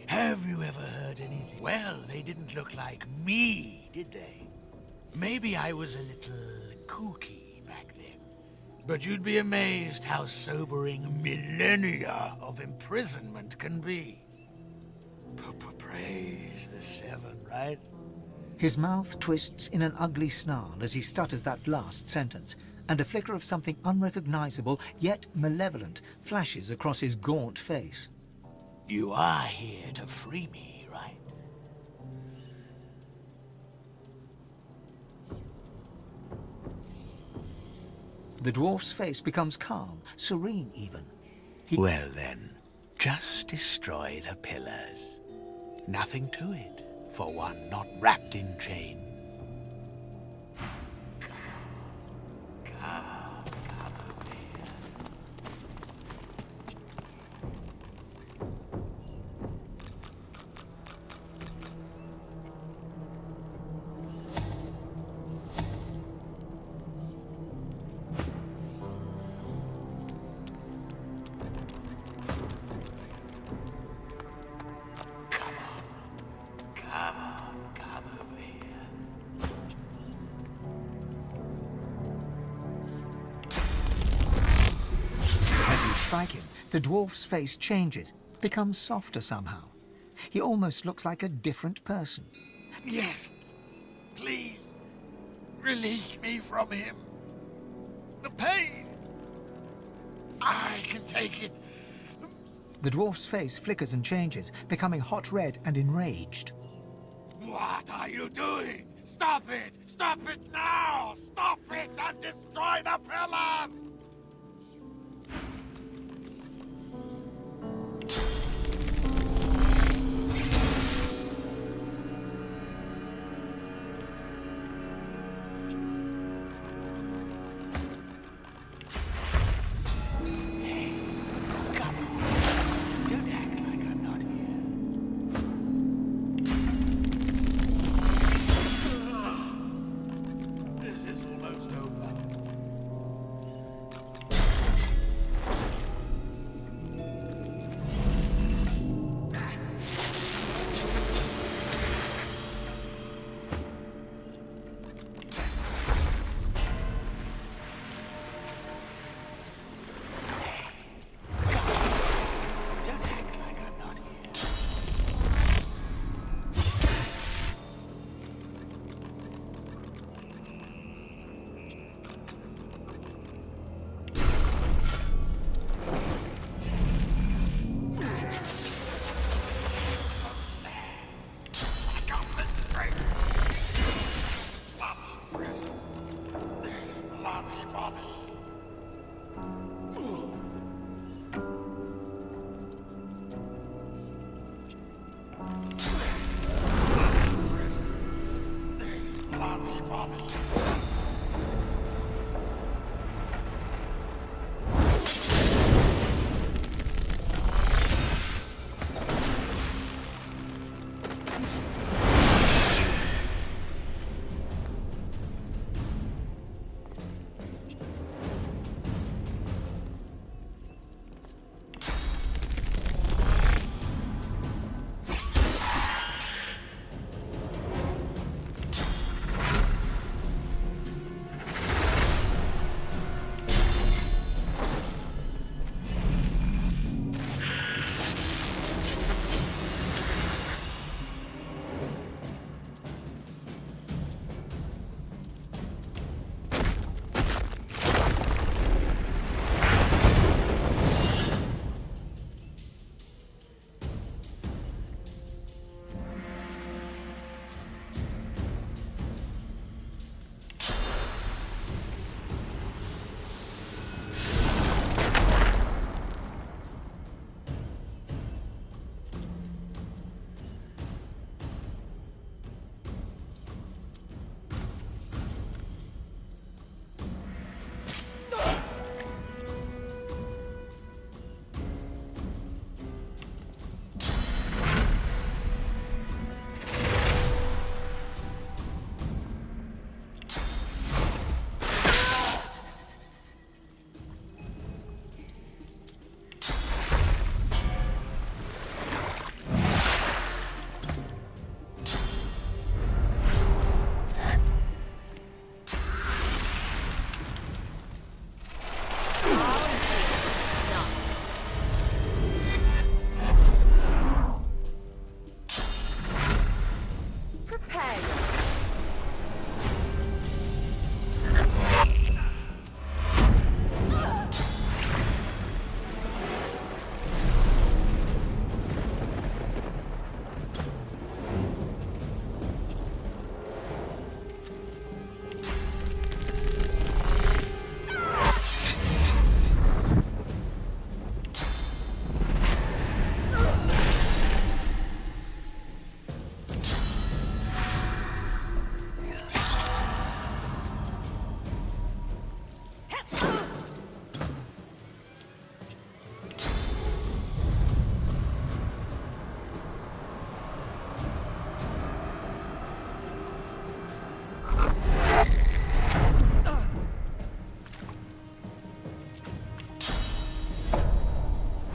Have you ever heard anything? Well, they didn't look like me, did they? Maybe I was a little kooky back then. But you'd be amazed how sobering millennia of imprisonment can be. Praise the Seven, right? His mouth twists in an ugly snarl as he stutters that last sentence, and a flicker of something unrecognizable, yet malevolent, flashes across his gaunt face. You are here to free me, right? The dwarf's face becomes calm, serene even. Well then, just destroy the pillars. Nothing to it, for one not wrapped in chains. The dwarf's face changes, becomes softer somehow. He almost looks like a different person. Yes, please, release me from him. The pain, I can take it. The dwarf's face flickers and changes, becoming hot red and enraged. What are you doing? Stop it! Stop it now! Stop it and destroy the pillars!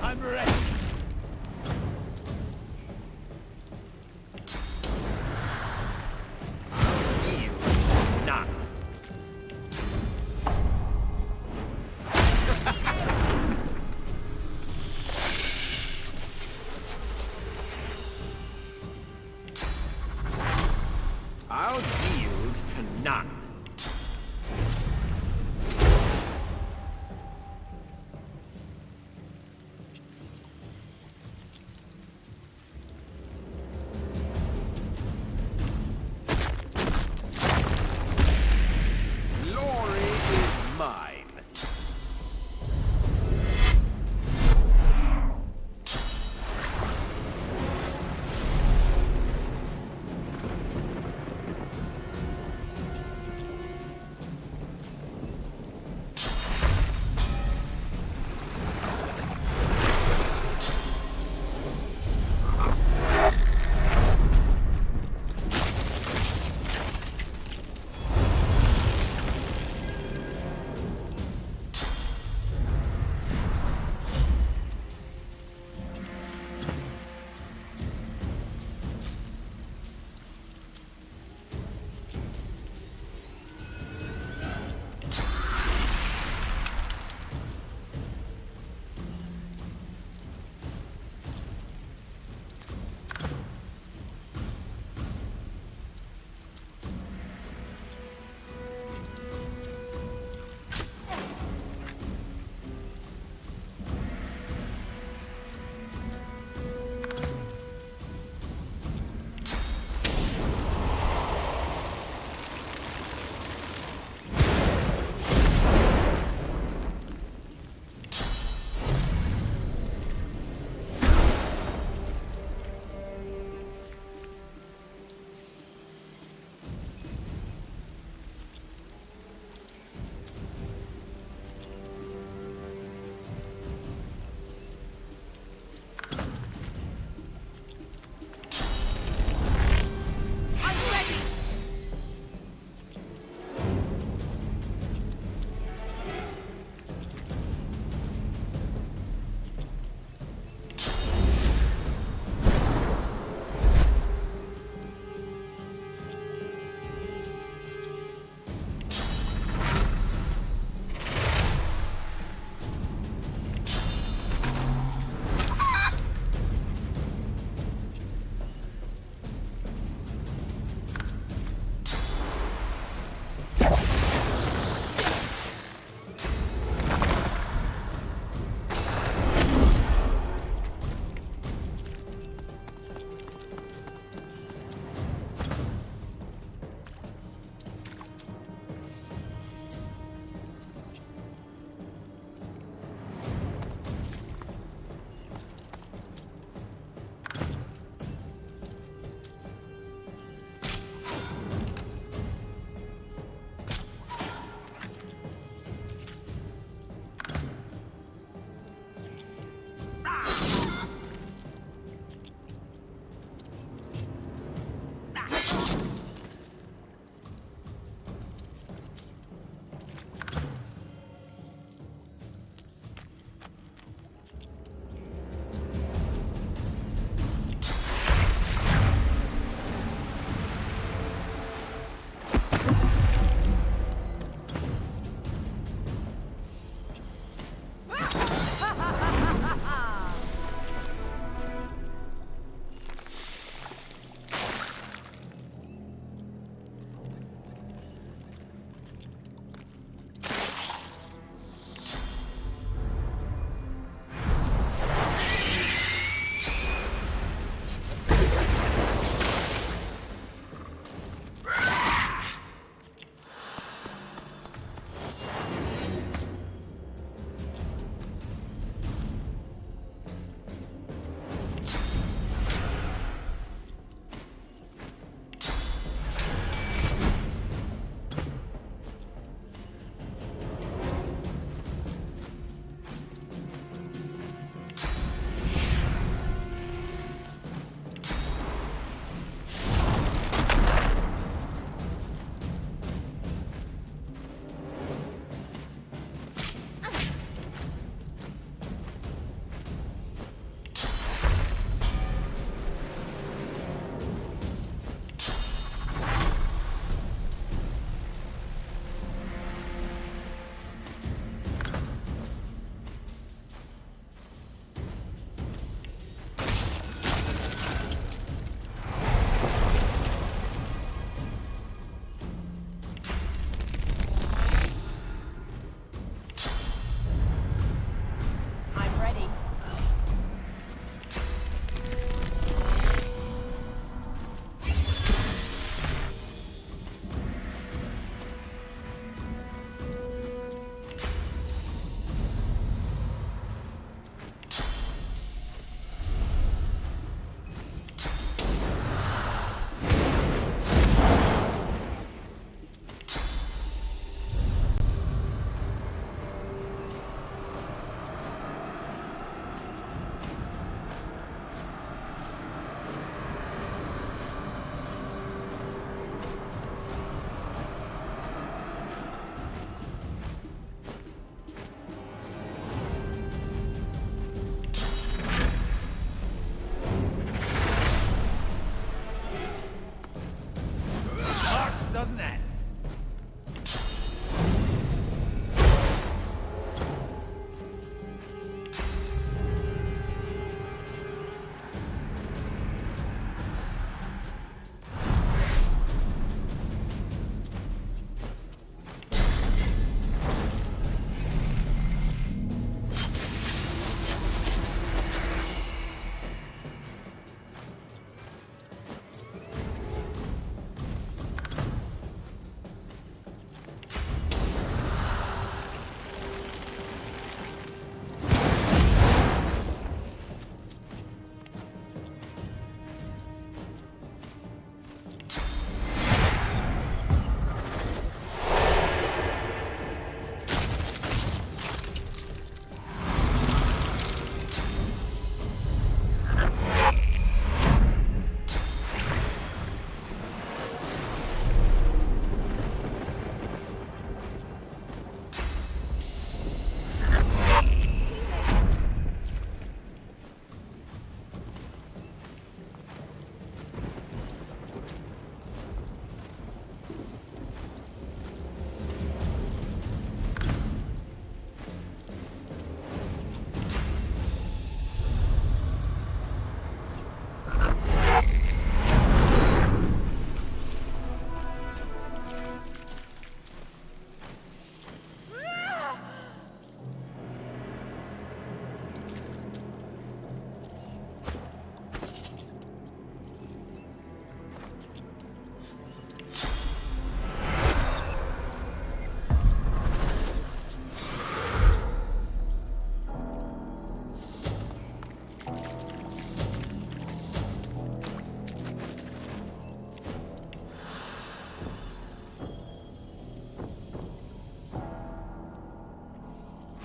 I'm ready. None. I'll yield to none.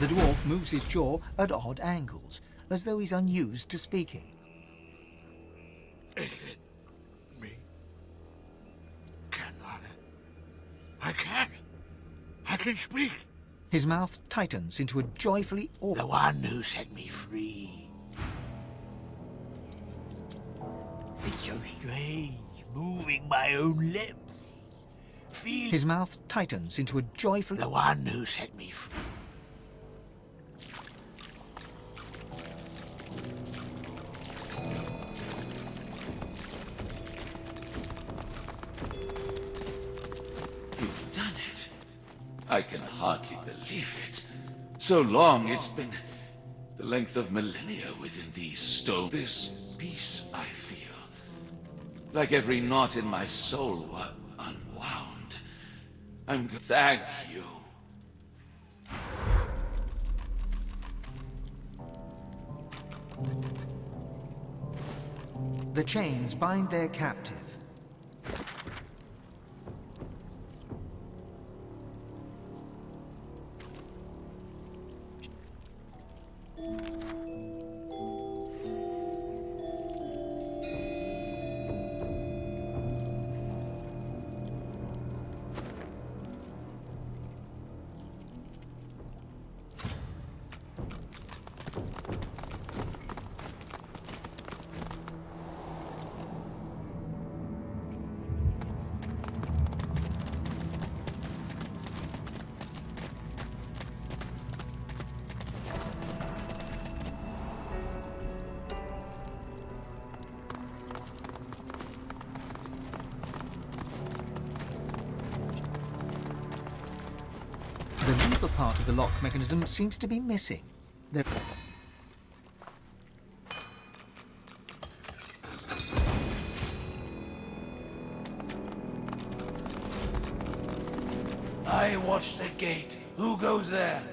The dwarf moves his jaw at odd angles, as though he's unused to speaking. Is it me? Can I can speak. His mouth tightens into a joyfully The one who set me free. It's so strange, moving my own lips. Feel. His mouth tightens into a joyful... The one who set me free. You've done it. I can hardly believe it. So long it's been the length of millennia within these stones. This peace I feel. Like every knot in my soul were unwound. Thank you. The chains bind their captive. The lever part of the lock mechanism seems to be missing. There... I watch the gate. Who goes there?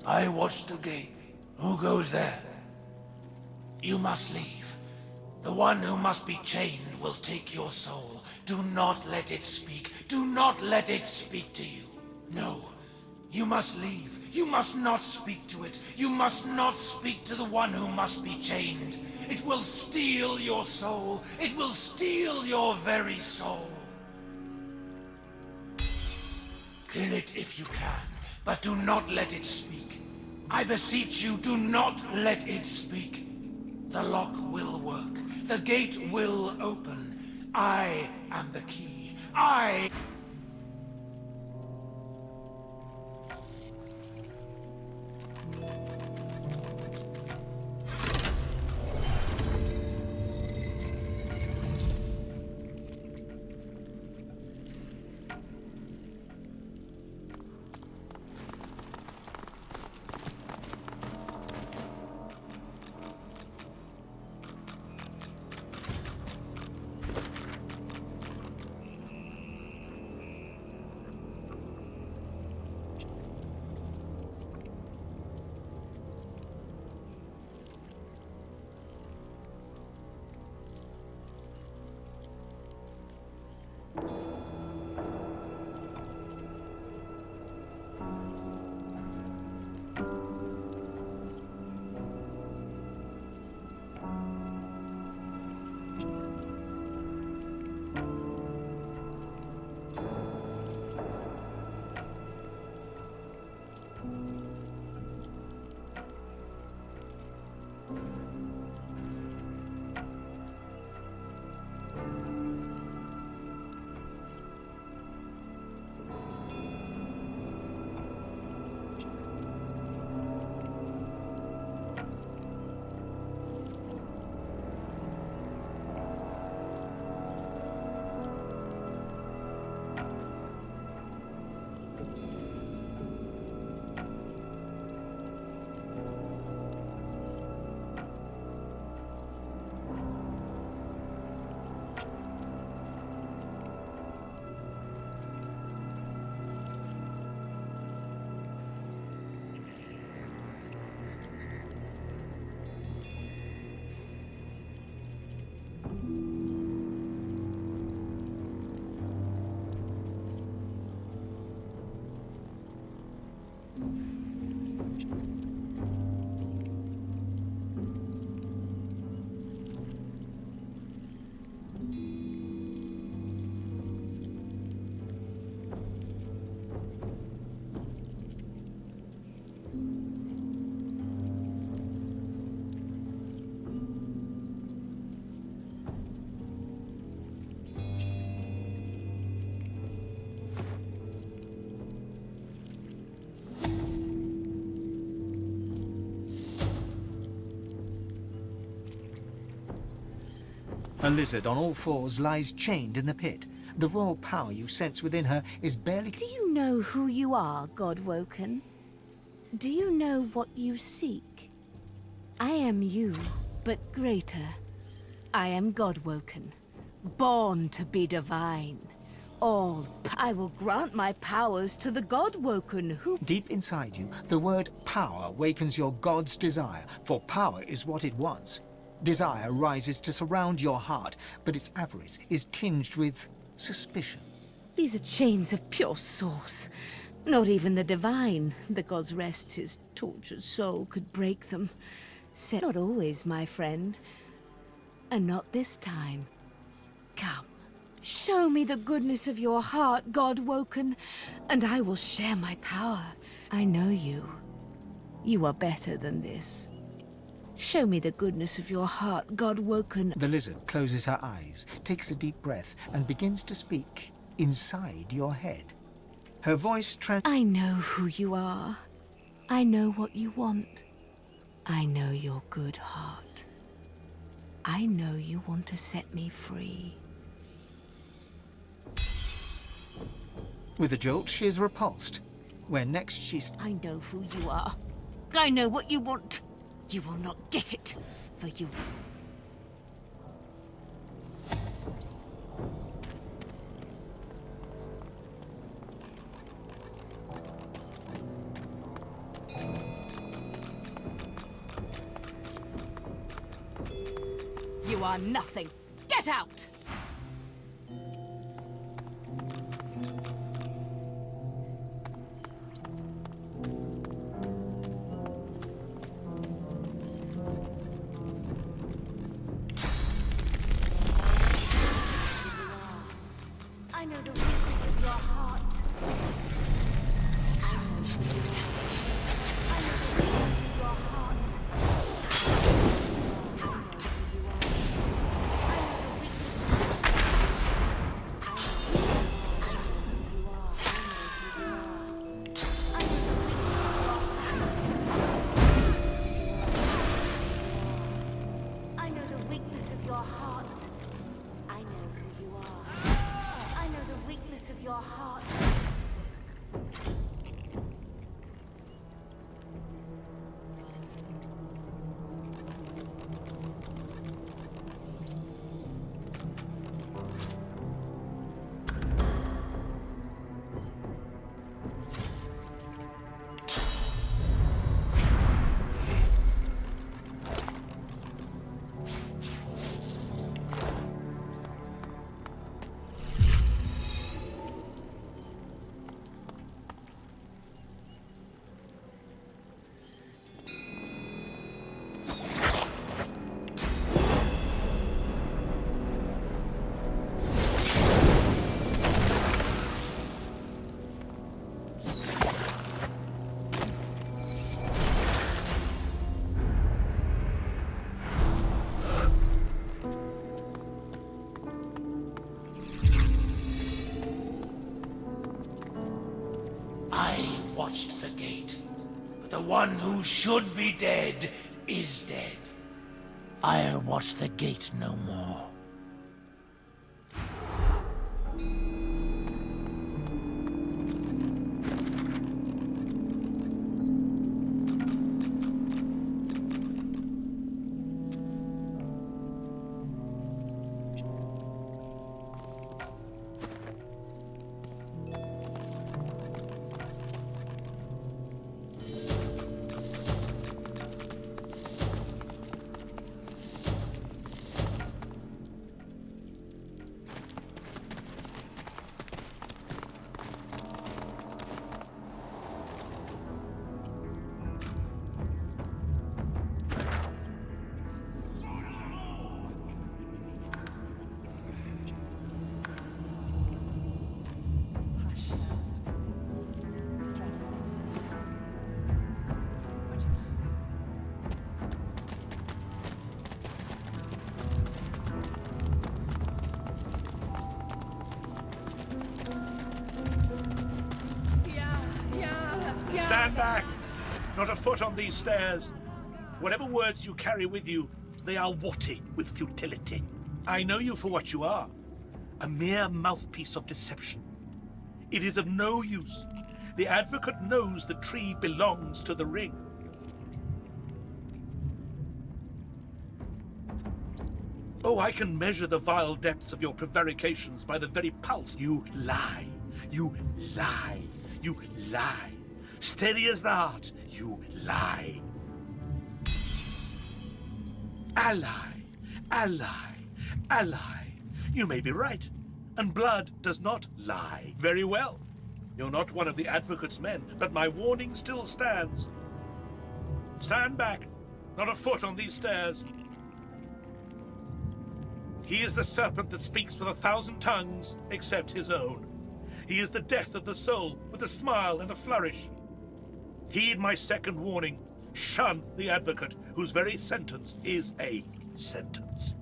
I watch the gate. Who goes there? You must leave. The one who must be chained will take your soul. Do not let it speak. Do not let it speak to you. No. You must leave. You must not speak to it. You must not speak to the one who must be chained. It will steal your soul. It will steal your very soul. Kill it if you can, but do not let it speak. I beseech you, do not let it speak. The lock will work. The gate will open. I am the key. I... A lizard on all fours lies chained in the pit. The raw power you sense within her is barely... Do you know who you are, Godwoken? Do you know what you seek? I am you, but greater. I am Godwoken, born to be divine. I will grant my powers to the Godwoken who... Deep inside you, the word power wakens your god's desire, for power is what it wants. Desire rises to surround your heart, but its avarice is tinged with suspicion. These are chains of pure source. Not even the divine, the god's rest, his tortured soul, could break them. Not always, my friend. And not this time. Come. Show me the goodness of your heart, Godwoken, and I will share my power. I know you. You are better than this. Show me the goodness of your heart, Godwoken. The lizard closes her eyes, takes a deep breath, and begins to speak inside your head. Her voice I know who you are. I know what you want. I know your good heart. I know you want to set me free. With a jolt, she is repulsed. Where next I know who you are. I know what you want. You will not get it, for you... You are nothing. Get out! I know the weakness of your heart. I know the weakness of your heart. I know the weakness of your heart. I know who you are. I know the weakness of your heart. I watched the gate, but the one who should be dead is dead. I'll watch the gate no more. Stand back! Not a foot on these stairs. Whatever words you carry with you, they are waughty with futility. I know you for what you are. A mere mouthpiece of deception. It is of no use. The advocate knows the tree belongs to the ring. Oh, I can measure the vile depths of your prevarications by the very pulse. You lie. You lie. You lie. Steady as the heart, you lie. Ally. Ally. Ally. You may be right. And blood does not lie. Very well. You're not one of the advocate's men, but my warning still stands. Stand back. Not a foot on these stairs. He is the serpent that speaks with 1,000 tongues, except his own. He is the death of the soul, with a smile and a flourish. Heed my second warning. Shun the advocate, whose very sentence is a sentence.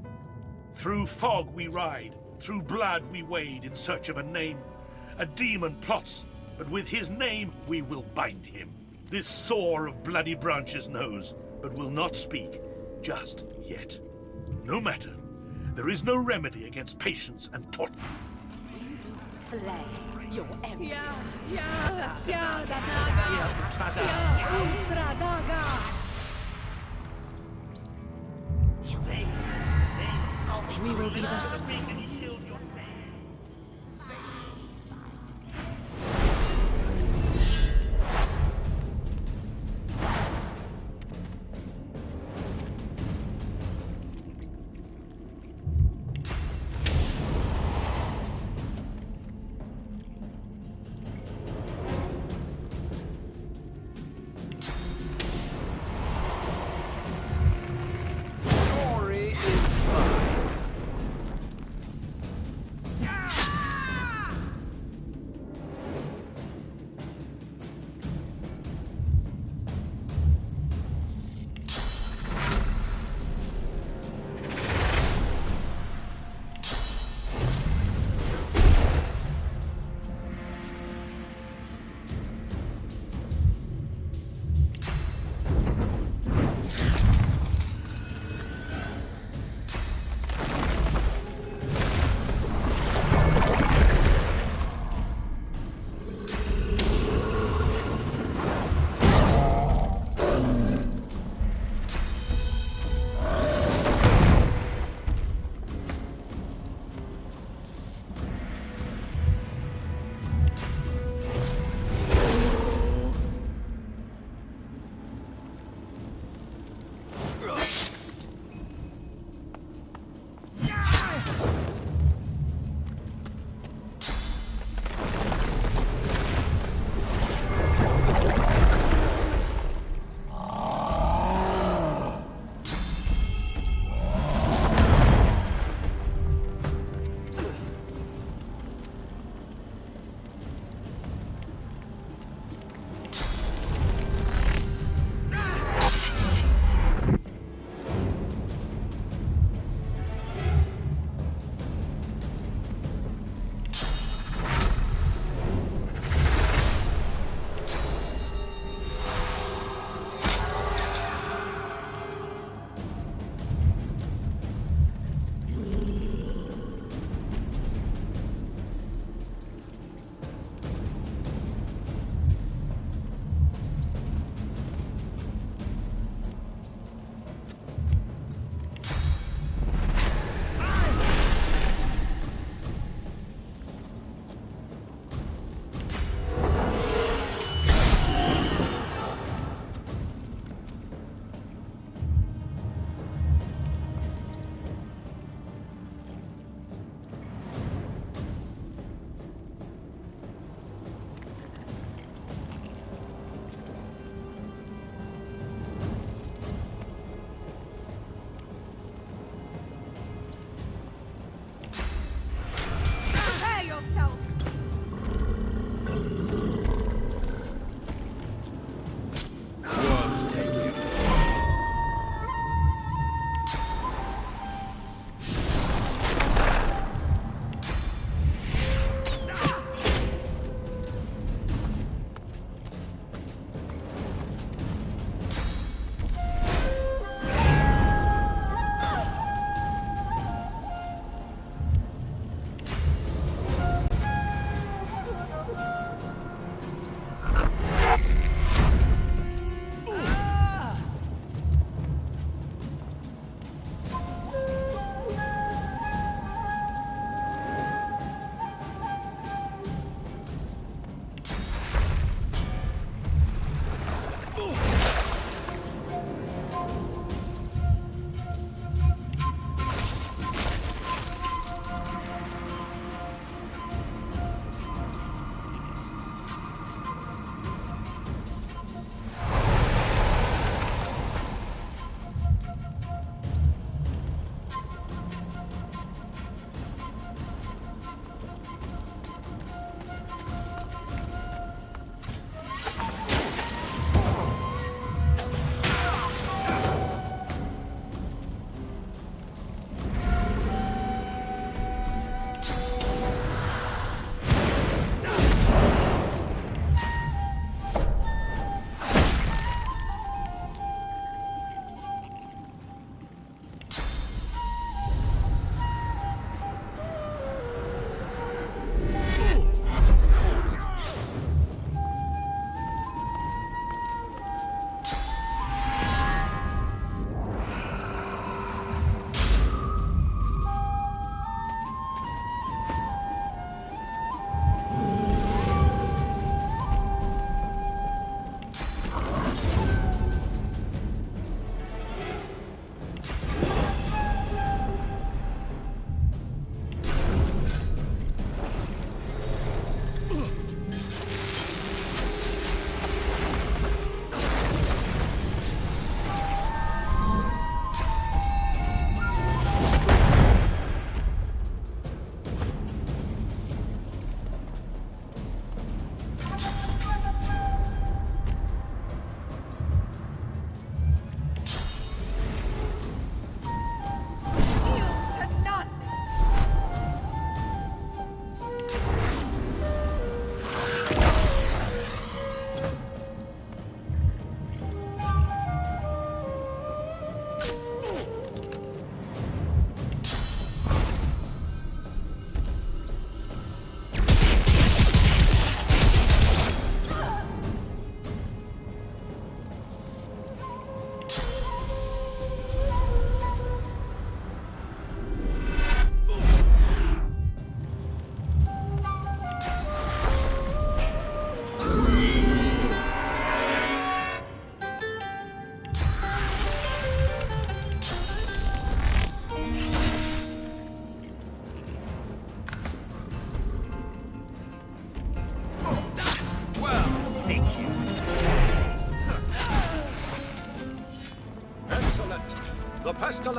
Through fog we ride, through blood we wade in search of a name. A demon plots, but with his name we will bind him. This sore of bloody branches knows, but will not speak, just yet. No matter. There is no remedy against patience and torture. Flay your enemy. We will be the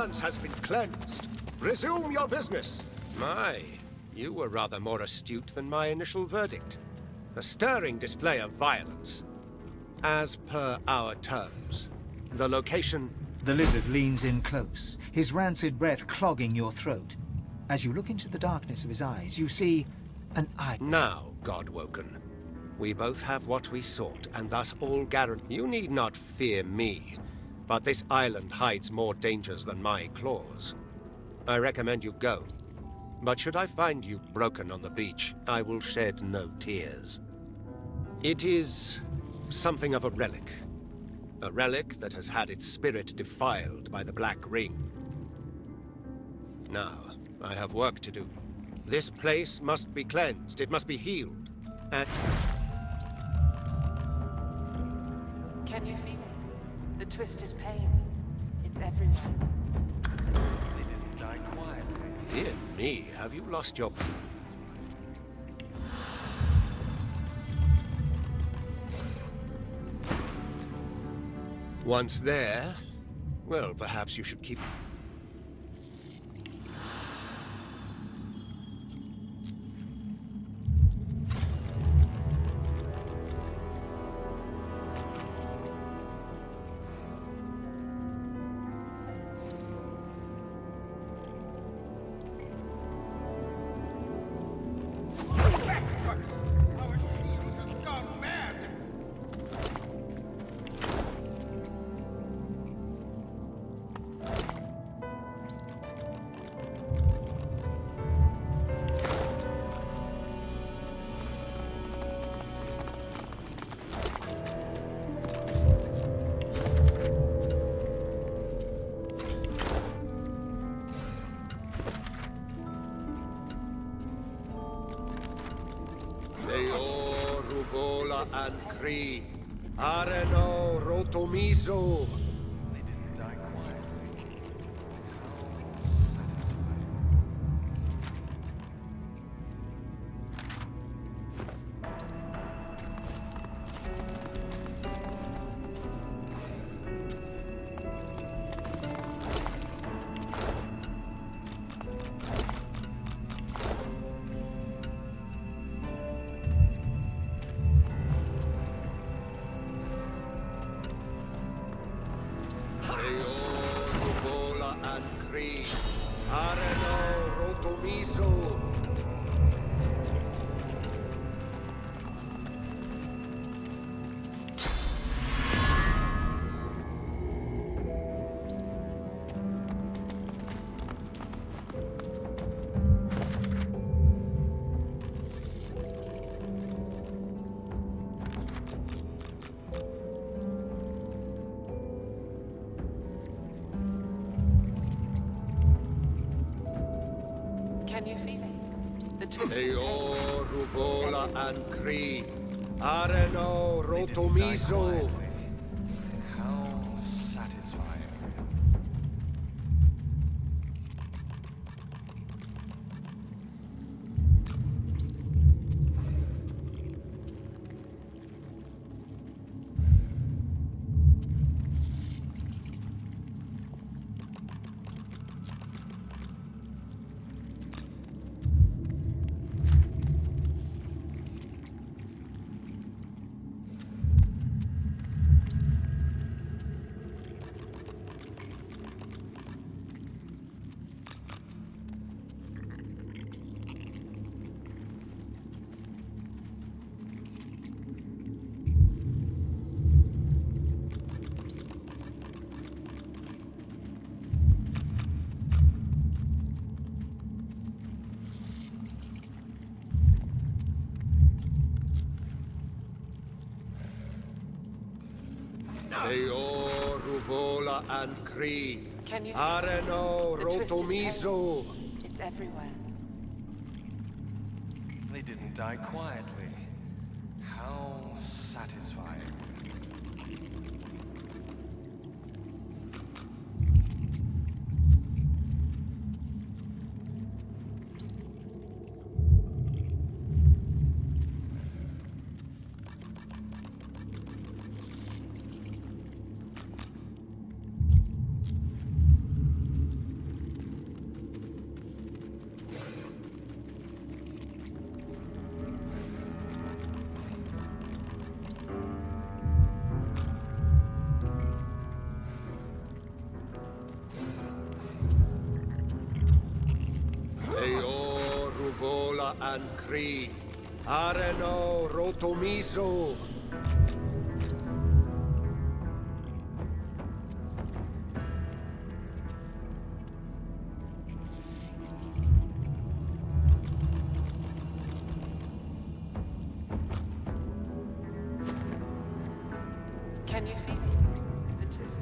balance has been cleansed. Resume your business. My, you were rather more astute than my initial verdict. A stirring display of violence. As per our terms, the location... The lizard leans in close, his rancid breath clogging your throat. As you look into the darkness of his eyes, you see an eye. Now, Godwoken, we both have what we sought, and thus all guarantee. You need not fear me, but this island hides more dangers than my claws. I recommend you go. But should I find you broken on the beach, I will shed no tears. It is something of a relic. A relic that has had its spirit defiled by the Black Ring. Now, I have work to do. This place must be cleansed, it must be healed, and... Can you feel it? The twisted pain. It's everywhere. They didn't die quietly. Dear me, have you lost your... Once there, well, perhaps you should keep... Ancri, Areno Rotomiso. They didn't die quietly. Can you feel it? The twisted Eo Ruvola Ancri, Areno Rotomiso. How satisfying. Eo Ruvola Ancri, Can you Areno the twisted Rotomiso. pain? It's everywhere. They didn't die quietly. How satisfying. Vola and Kree. Areno Rotomiso. Can you feel it? The twist.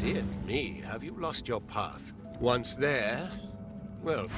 Dear me, have you lost your path? Once there, well...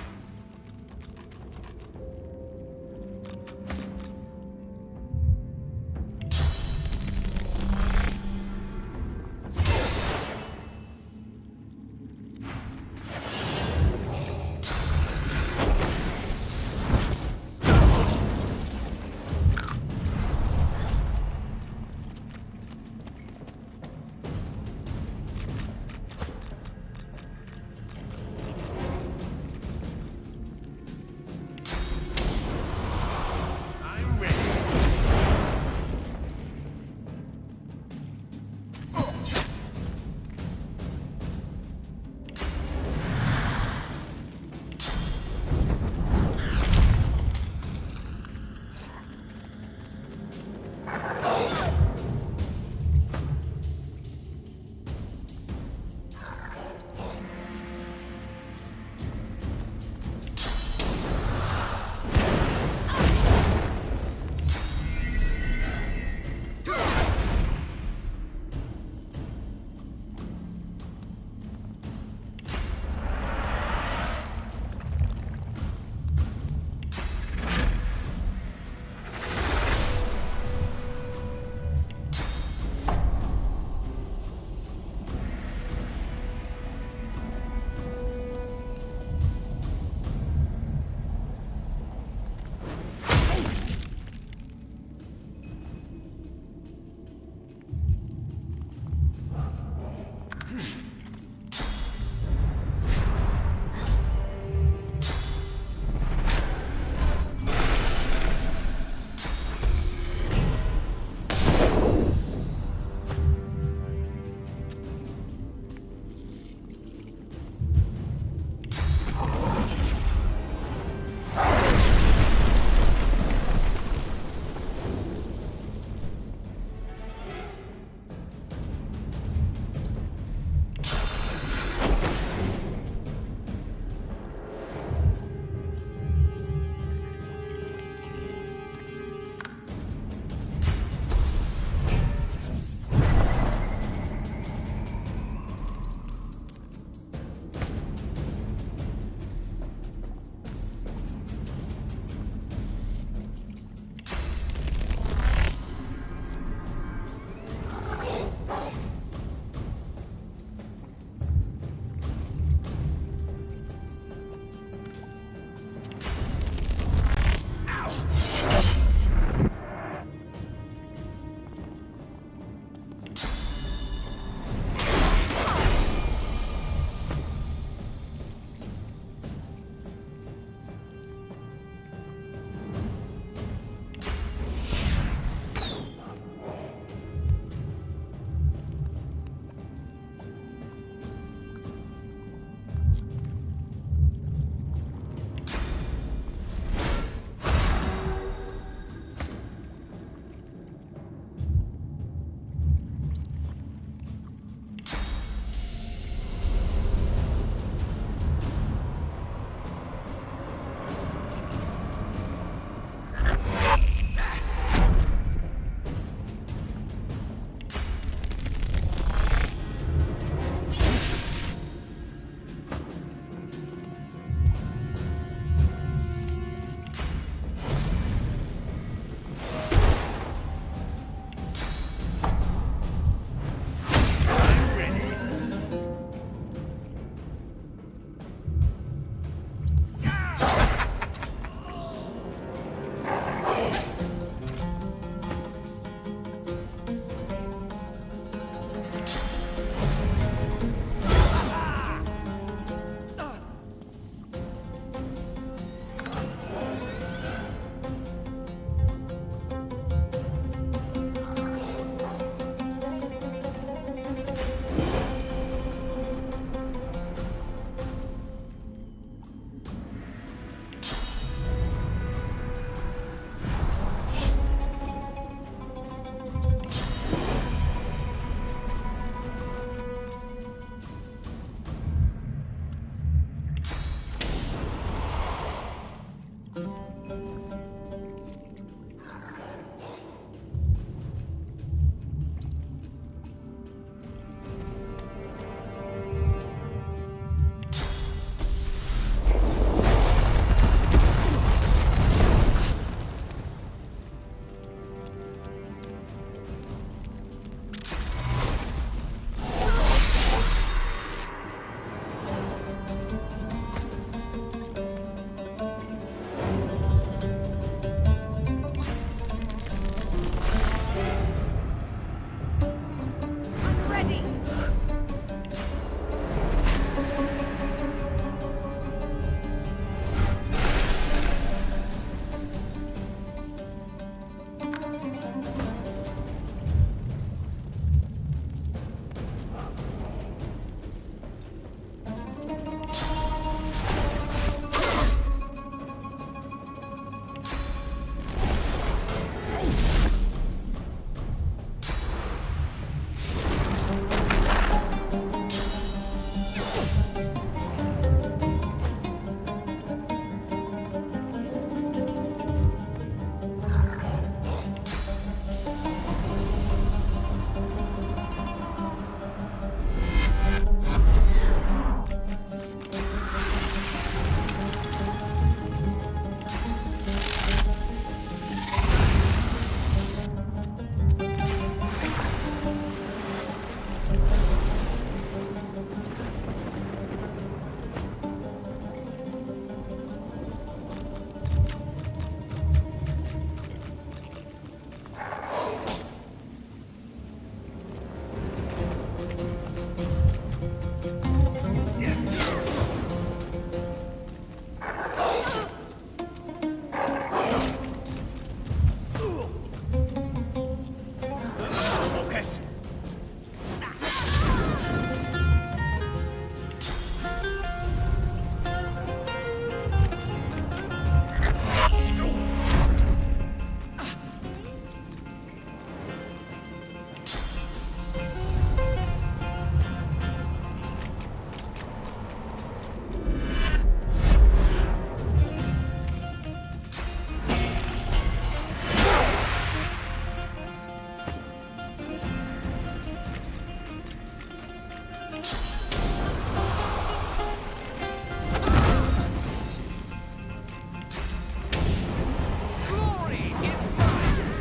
Glory is mine!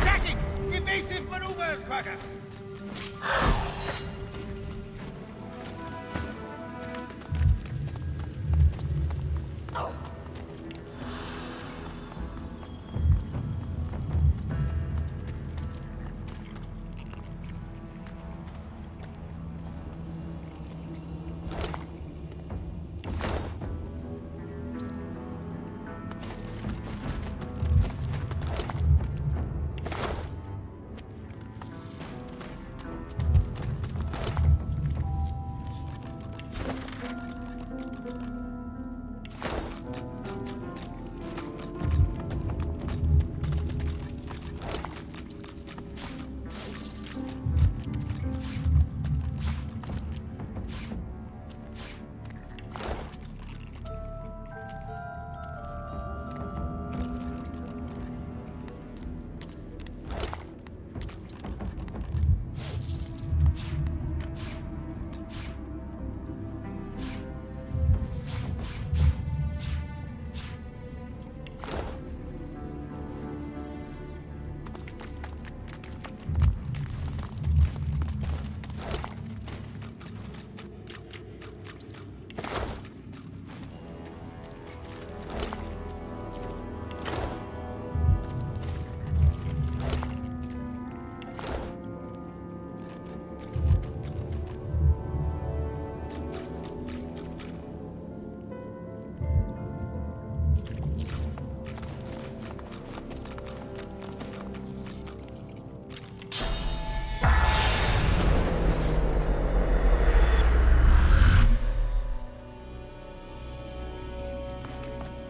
Attacking! Evasive maneuvers, Quackers!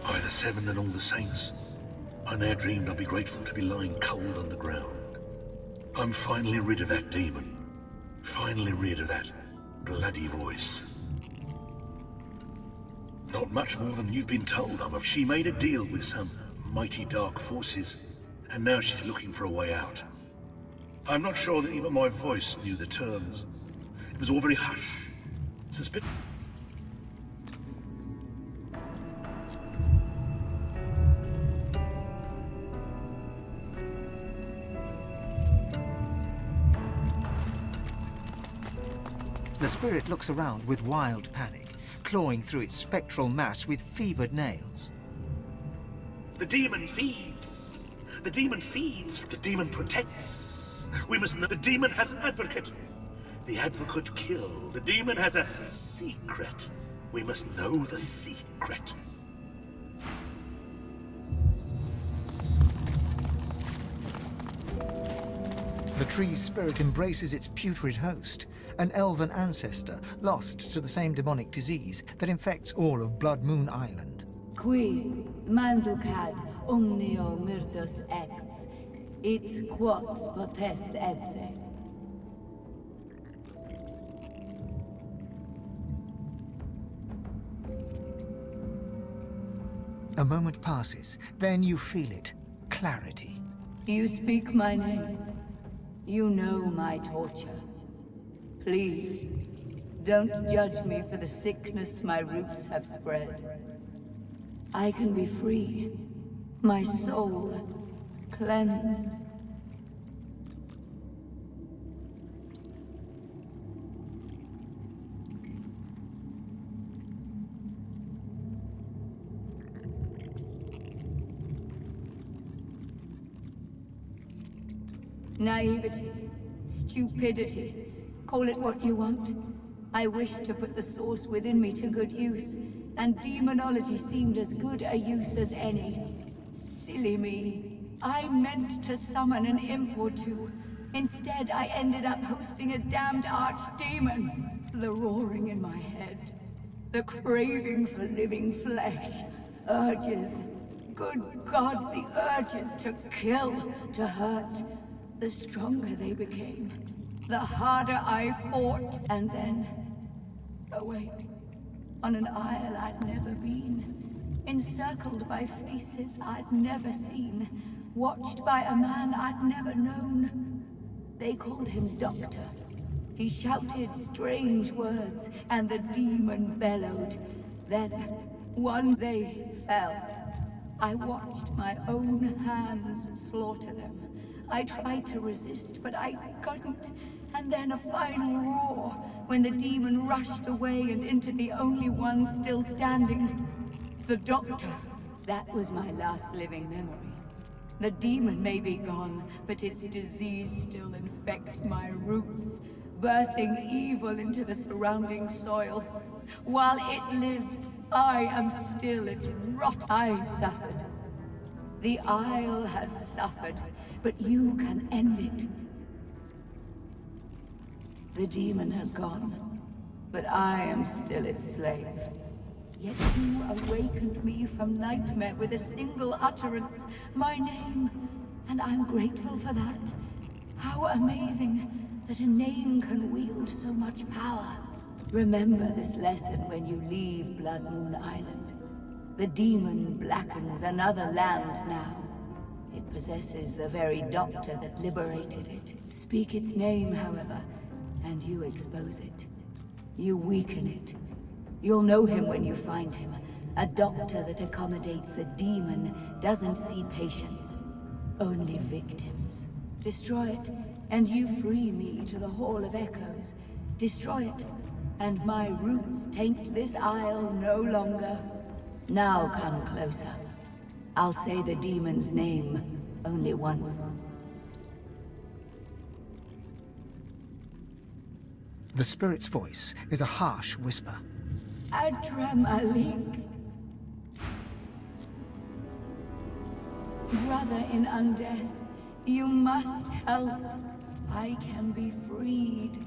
By the Seven and all the saints, I ne'er dreamed I'd be grateful to be lying cold on the ground. I'm finally rid of that demon. Finally rid of that bloody voice. Not much more than you've been told, She made a deal with some mighty dark forces, and now she's looking for a way out. I'm not sure that even my voice knew the terms. It was all very hush. The spirit looks around with wild panic, clawing through its spectral mass with fevered nails. The demon feeds. The demon feeds. The demon protects. We must know the demon has an advocate. The advocate killed. The demon has a secret. We must know the secret. The tree's spirit embraces its putrid host, an elven ancestor lost to the same demonic disease that infects all of Blood Moon Island. Qui manducad omnio myrtus acts, it quod potest etse. A moment passes, then you feel it. Clarity. You speak my name. You know my torture. Please, don't judge me for the sickness my roots have spread. I can be free, my soul cleansed. Naivety, stupidity, call it what you want. I wish to put the source within me to good use, and demonology seemed as good a use as any. Silly me. I meant to summon an imp or two, Instead, I ended up hosting a damned archdemon. The roaring in my head, the craving for living flesh, urges. Good gods, the urges to kill, to hurt. The stronger they became, the harder I fought. And then, awake, on an isle I'd never been, encircled by faces I'd never seen, watched by a man I'd never known. They called him Doctor. He shouted strange words, and the demon bellowed. Then, one they fell. I watched my own hands slaughter them. I tried to resist, but I couldn't. And then a final roar, when the demon rushed away and into the only one still standing. The Doctor. That was my last living memory. The demon may be gone, but its disease still infects my roots, birthing evil into the surrounding soil. While it lives, I am still its rot. I've suffered. The Isle has suffered, but you can end it. The demon has gone, but I am still its slave. Yet you awakened me from nightmare with a single utterance, my name, and I'm grateful for that. How amazing that a name can wield so much power. Remember this lesson when you leave Blood Moon Island. The demon blackens another land now. It possesses the very doctor that liberated it. Speak its name, however, and you expose it. You weaken it. You'll know him when you find him. A doctor that accommodates a demon doesn't see patients, only victims. Destroy it, and you free me to the Hall of Echoes. Destroy it, and my roots taint this isle no longer. Now come closer. I'll say the demon's name only once. The spirit's voice is a harsh whisper. Adramalik. Brother in undeath, you must help. I can be freed.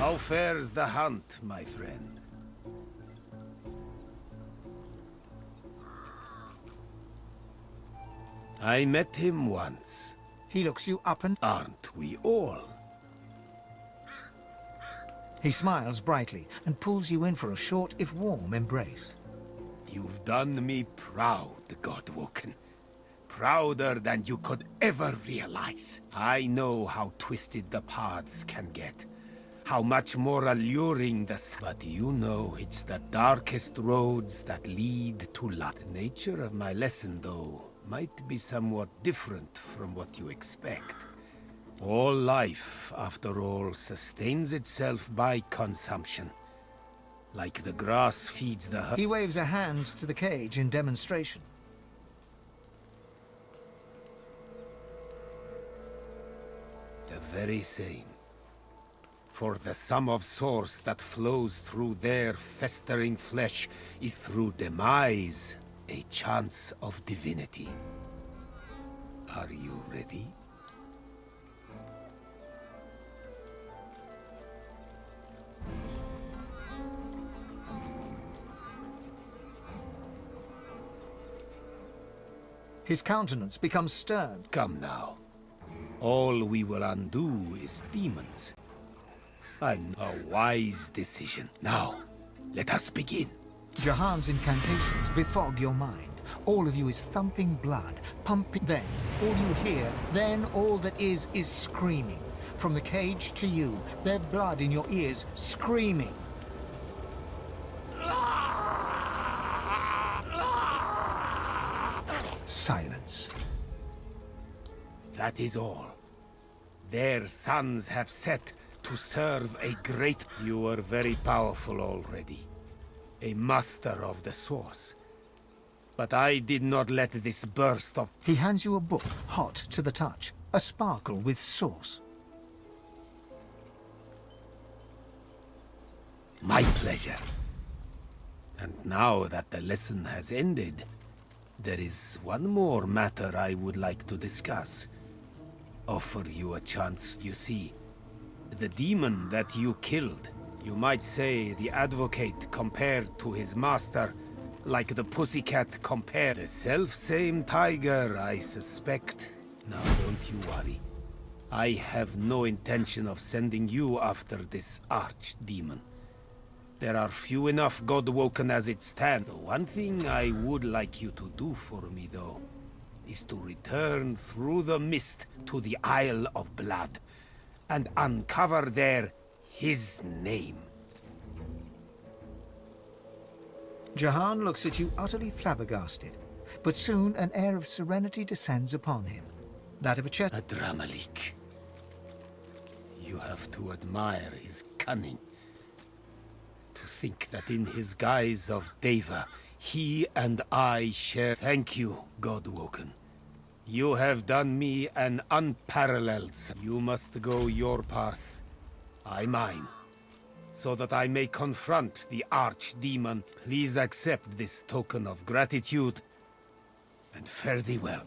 How fares the hunt, my friend? I met him once. He looks you up and... Aren't we all? He smiles brightly and pulls you in for a short, if warm, embrace. You've done me proud, Godwoken. Prouder than you could ever realize. I know how twisted the paths can get. How much more alluring but you know it's the darkest roads that lead to light. The nature of my lesson, though, might be somewhat different from what you expect. All life, after all, sustains itself by consumption. Like the grass feeds the He waves a hand to the cage in demonstration. The very same. For the sum of source that flows through their festering flesh is through demise a chance of divinity. Are you ready? His countenance becomes stern. Come now. All we will undo is demons. And a wise decision. Now, let us begin. Jahan's incantations befog your mind. All of you is thumping blood, pumping. Then, all you hear, then all that is screaming. From the cage to you, their blood in your ears, screaming. Silence. That is all. Their sons have set to serve a great... You are very powerful already. A master of the source. But I did not let this burst of... He hands you a book, hot to the touch. A sparkle with source. My pleasure. And now that the lesson has ended, there is one more matter I would like to discuss. Offer you a chance, you see. The demon that you killed, you might say the advocate compared to his master, like the pussycat compared. The self-same tiger, I suspect. Now don't you worry. I have no intention of sending you after this archdemon. There are few enough Godwoken as it stands. The one thing I would like you to do for me, though, is to return through the mist to the Isle of Blood, and uncover there his name. Jahan looks at you utterly flabbergasted, but soon an air of serenity descends upon him. That of a chest... Adramalik. You have to admire his cunning. To think that in his guise of Deva, he and I share... Thank you, Godwoken. You have done me an unparalleled... You must go your path, I mine, so that I may confront the archdemon. Please accept this token of gratitude, and fare thee well.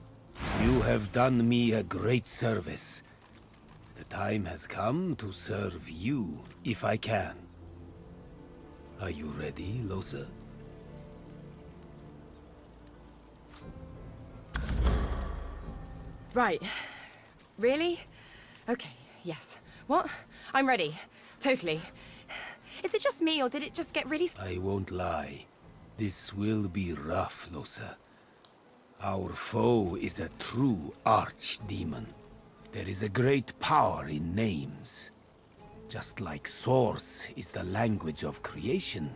You have done me a great service. The time has come to serve you, if I can. Are you ready, Lohse? Right. Really? Okay, yes. What? I'm ready. Totally. Is it just me, or did it just get really... I won't lie. This will be rough, Lohse. Our foe is a true archdemon. There is a great power in names. Just like Source is the language of creation,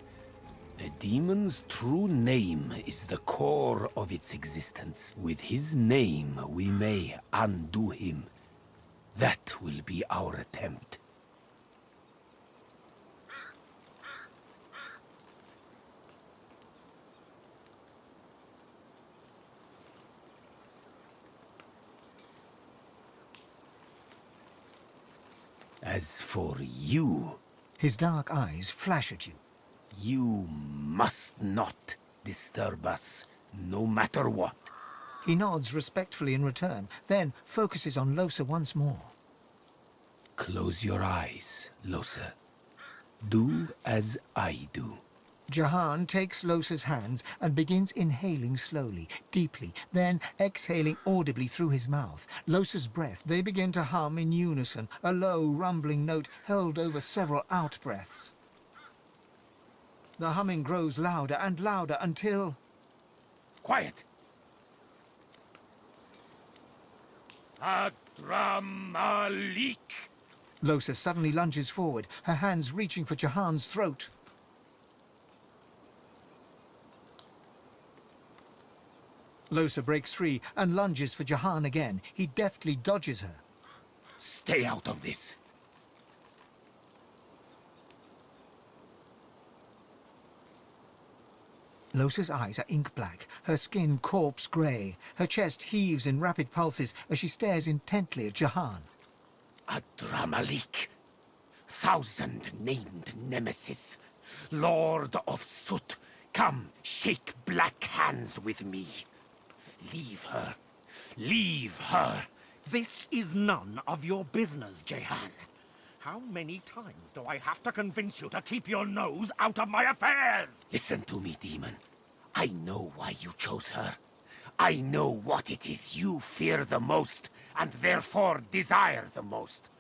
a demon's true name is the core of its existence. With his name, we may undo him. That will be our attempt. As for you... His dark eyes flash at you. You must not disturb us, no matter what. He nods respectfully in return, then focuses on Lohse once more. Close your eyes, Lohse. Do as I do. Jahan takes Losa's hands and begins inhaling slowly, deeply, then exhaling audibly through his mouth. Losa's breath, they begin to hum in unison, a low, rumbling note held over several out-breaths. The humming grows louder and louder until... Quiet! Adramalik! Losa suddenly lunges forward, her hands reaching for Jahan's throat. Losa breaks free and lunges for Jahan again. He deftly dodges her. Stay out of this. Losa's eyes are ink black, her skin corpse grey. Her chest heaves in rapid pulses as she stares intently at Jahan. Adramalik, thousand-named nemesis, Lord of Soot, come, shake black hands with me. Leave her. Leave her. This is none of your business, Jahan. How many times do I have to convince you to keep your nose out of my affairs? Listen to me, demon. I know why you chose her. I know what it is you fear the most, and therefore desire the most.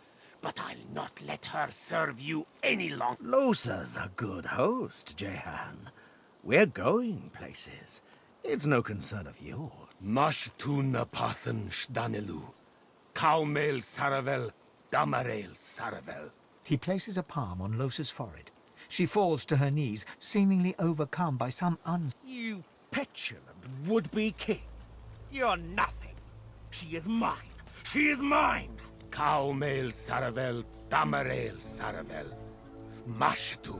But I'll not let her serve you any longer. Losa's a good host, Jahan. We're going places. It's no concern of yours. Mashtuna pathan shdanelu. Kaumel saravel, damarel saravel. He places a palm on Losa's forehead. She falls to her knees, seemingly overcome by some You petulant would-be king. You're nothing. She is mine. She is mine. Kaumel saravel, damarel saravel. Mashtu.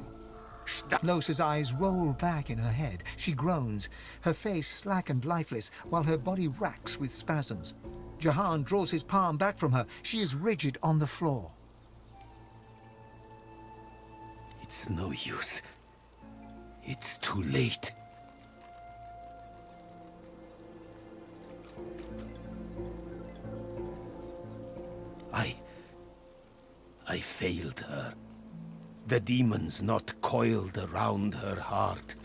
Losa's eyes roll back in her head. She groans, her face slack and lifeless, while her body racks with spasms. Jahan draws his palm back from her. She is rigid on the floor. It's no use. It's too late. I failed her. The demon's not coiled around her heart.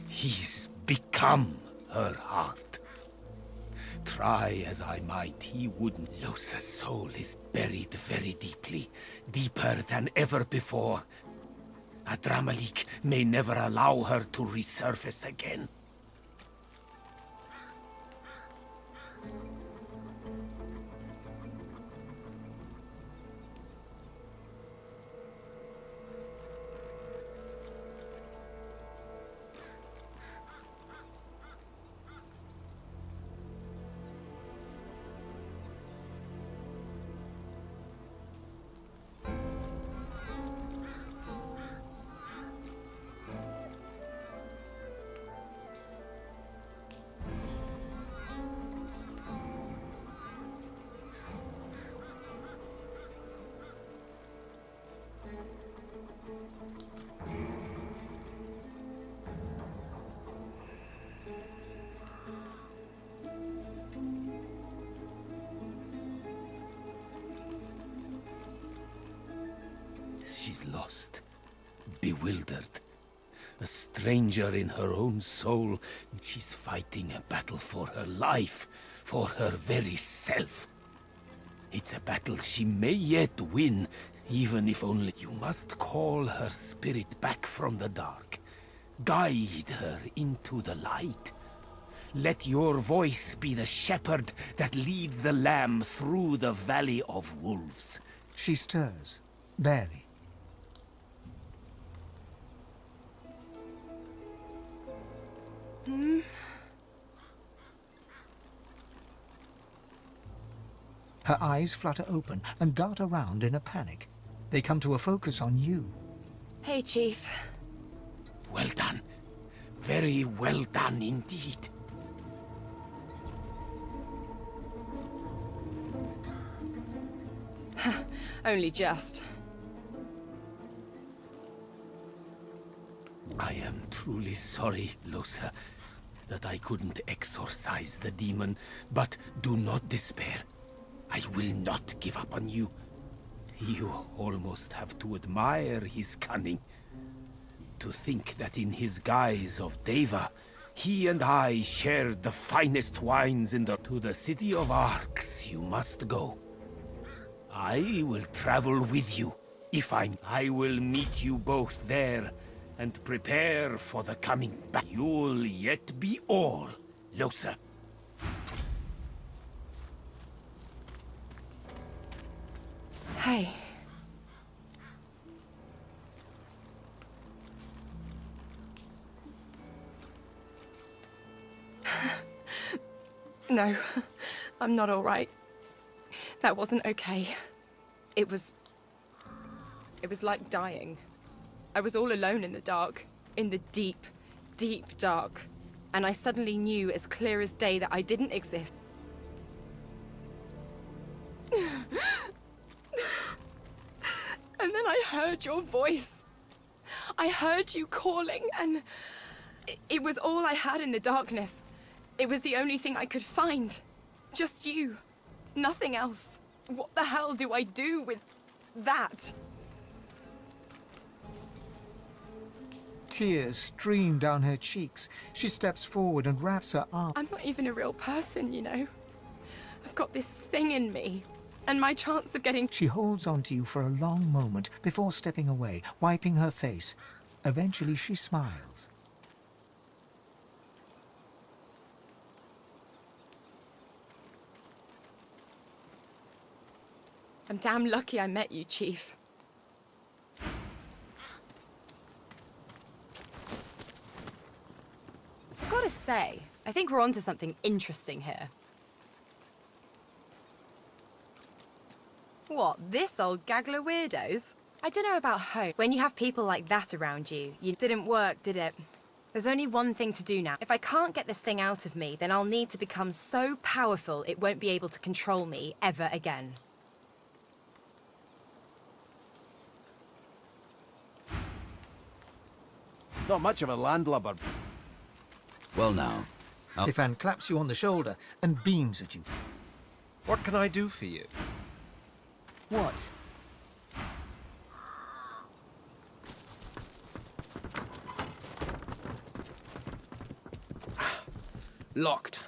He's become her heart. Try as I might, he wouldn't. Losa's soul is buried very deeply, deeper than ever before. Adramalik may never allow her to resurface again. She's lost, bewildered, a stranger in her own soul. She's fighting a battle for her life, for her very self. It's a battle she may yet win, even if only you must call her spirit back from the dark. Guide her into the light. Let your voice be the shepherd that leads the lamb through the valley of wolves. She stirs, barely. Her eyes flutter open and dart around in a panic. They come to a focus on you. Hey, Chief. Well done. Very well done indeed. Only just. I am truly sorry, Losa, that I couldn't exorcise the demon, but do not despair. I will not give up on you. You almost have to admire his cunning. To think that in his guise of Deva, he and I shared the finest wines in the... To the city of Arx you must go. I will travel with you, if I will meet you both there, and prepare for the coming back. You'll yet be all, Losa. Hey. No, I'm not all right. That wasn't okay. It was like dying. I was all alone in the dark, in the deep, deep dark. And I suddenly knew as clear as day that I didn't exist. And then I heard your voice. I heard you calling, and it was all I had in the darkness. It was the only thing I could find. Just you. Nothing else. What the hell do I do with that? Tears stream down her cheeks. She steps forward and wraps her arm. I'm not even a real person, you know. I've got this thing in me, and my chance of getting... She holds onto you for a long moment before stepping away, wiping her face. Eventually she smiles. I'm damn lucky I met you, Chief. I've gotta say, I think we're onto something interesting here. What, this old gaggle of weirdos? I don't know about home. When you have people like that around you, it didn't work, did it? There's only one thing to do now. If I can't get this thing out of me, then I'll need to become so powerful it won't be able to control me ever again. Not much of a landlubber. Well now. Stefan claps you on the shoulder and beams at you. What can I do for you? What? Locked.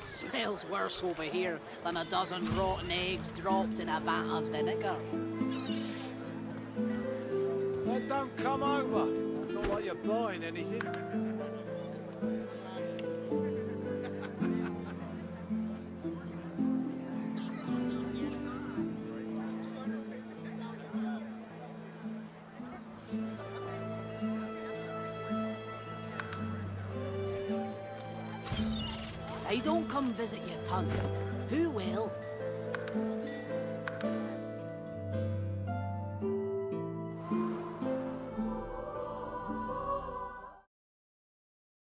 Smells worse over here than a dozen rotten eggs dropped in a vat of vinegar. Well, don't come over. Not like you're buying anything. If I don't come visit you, Ton, who will?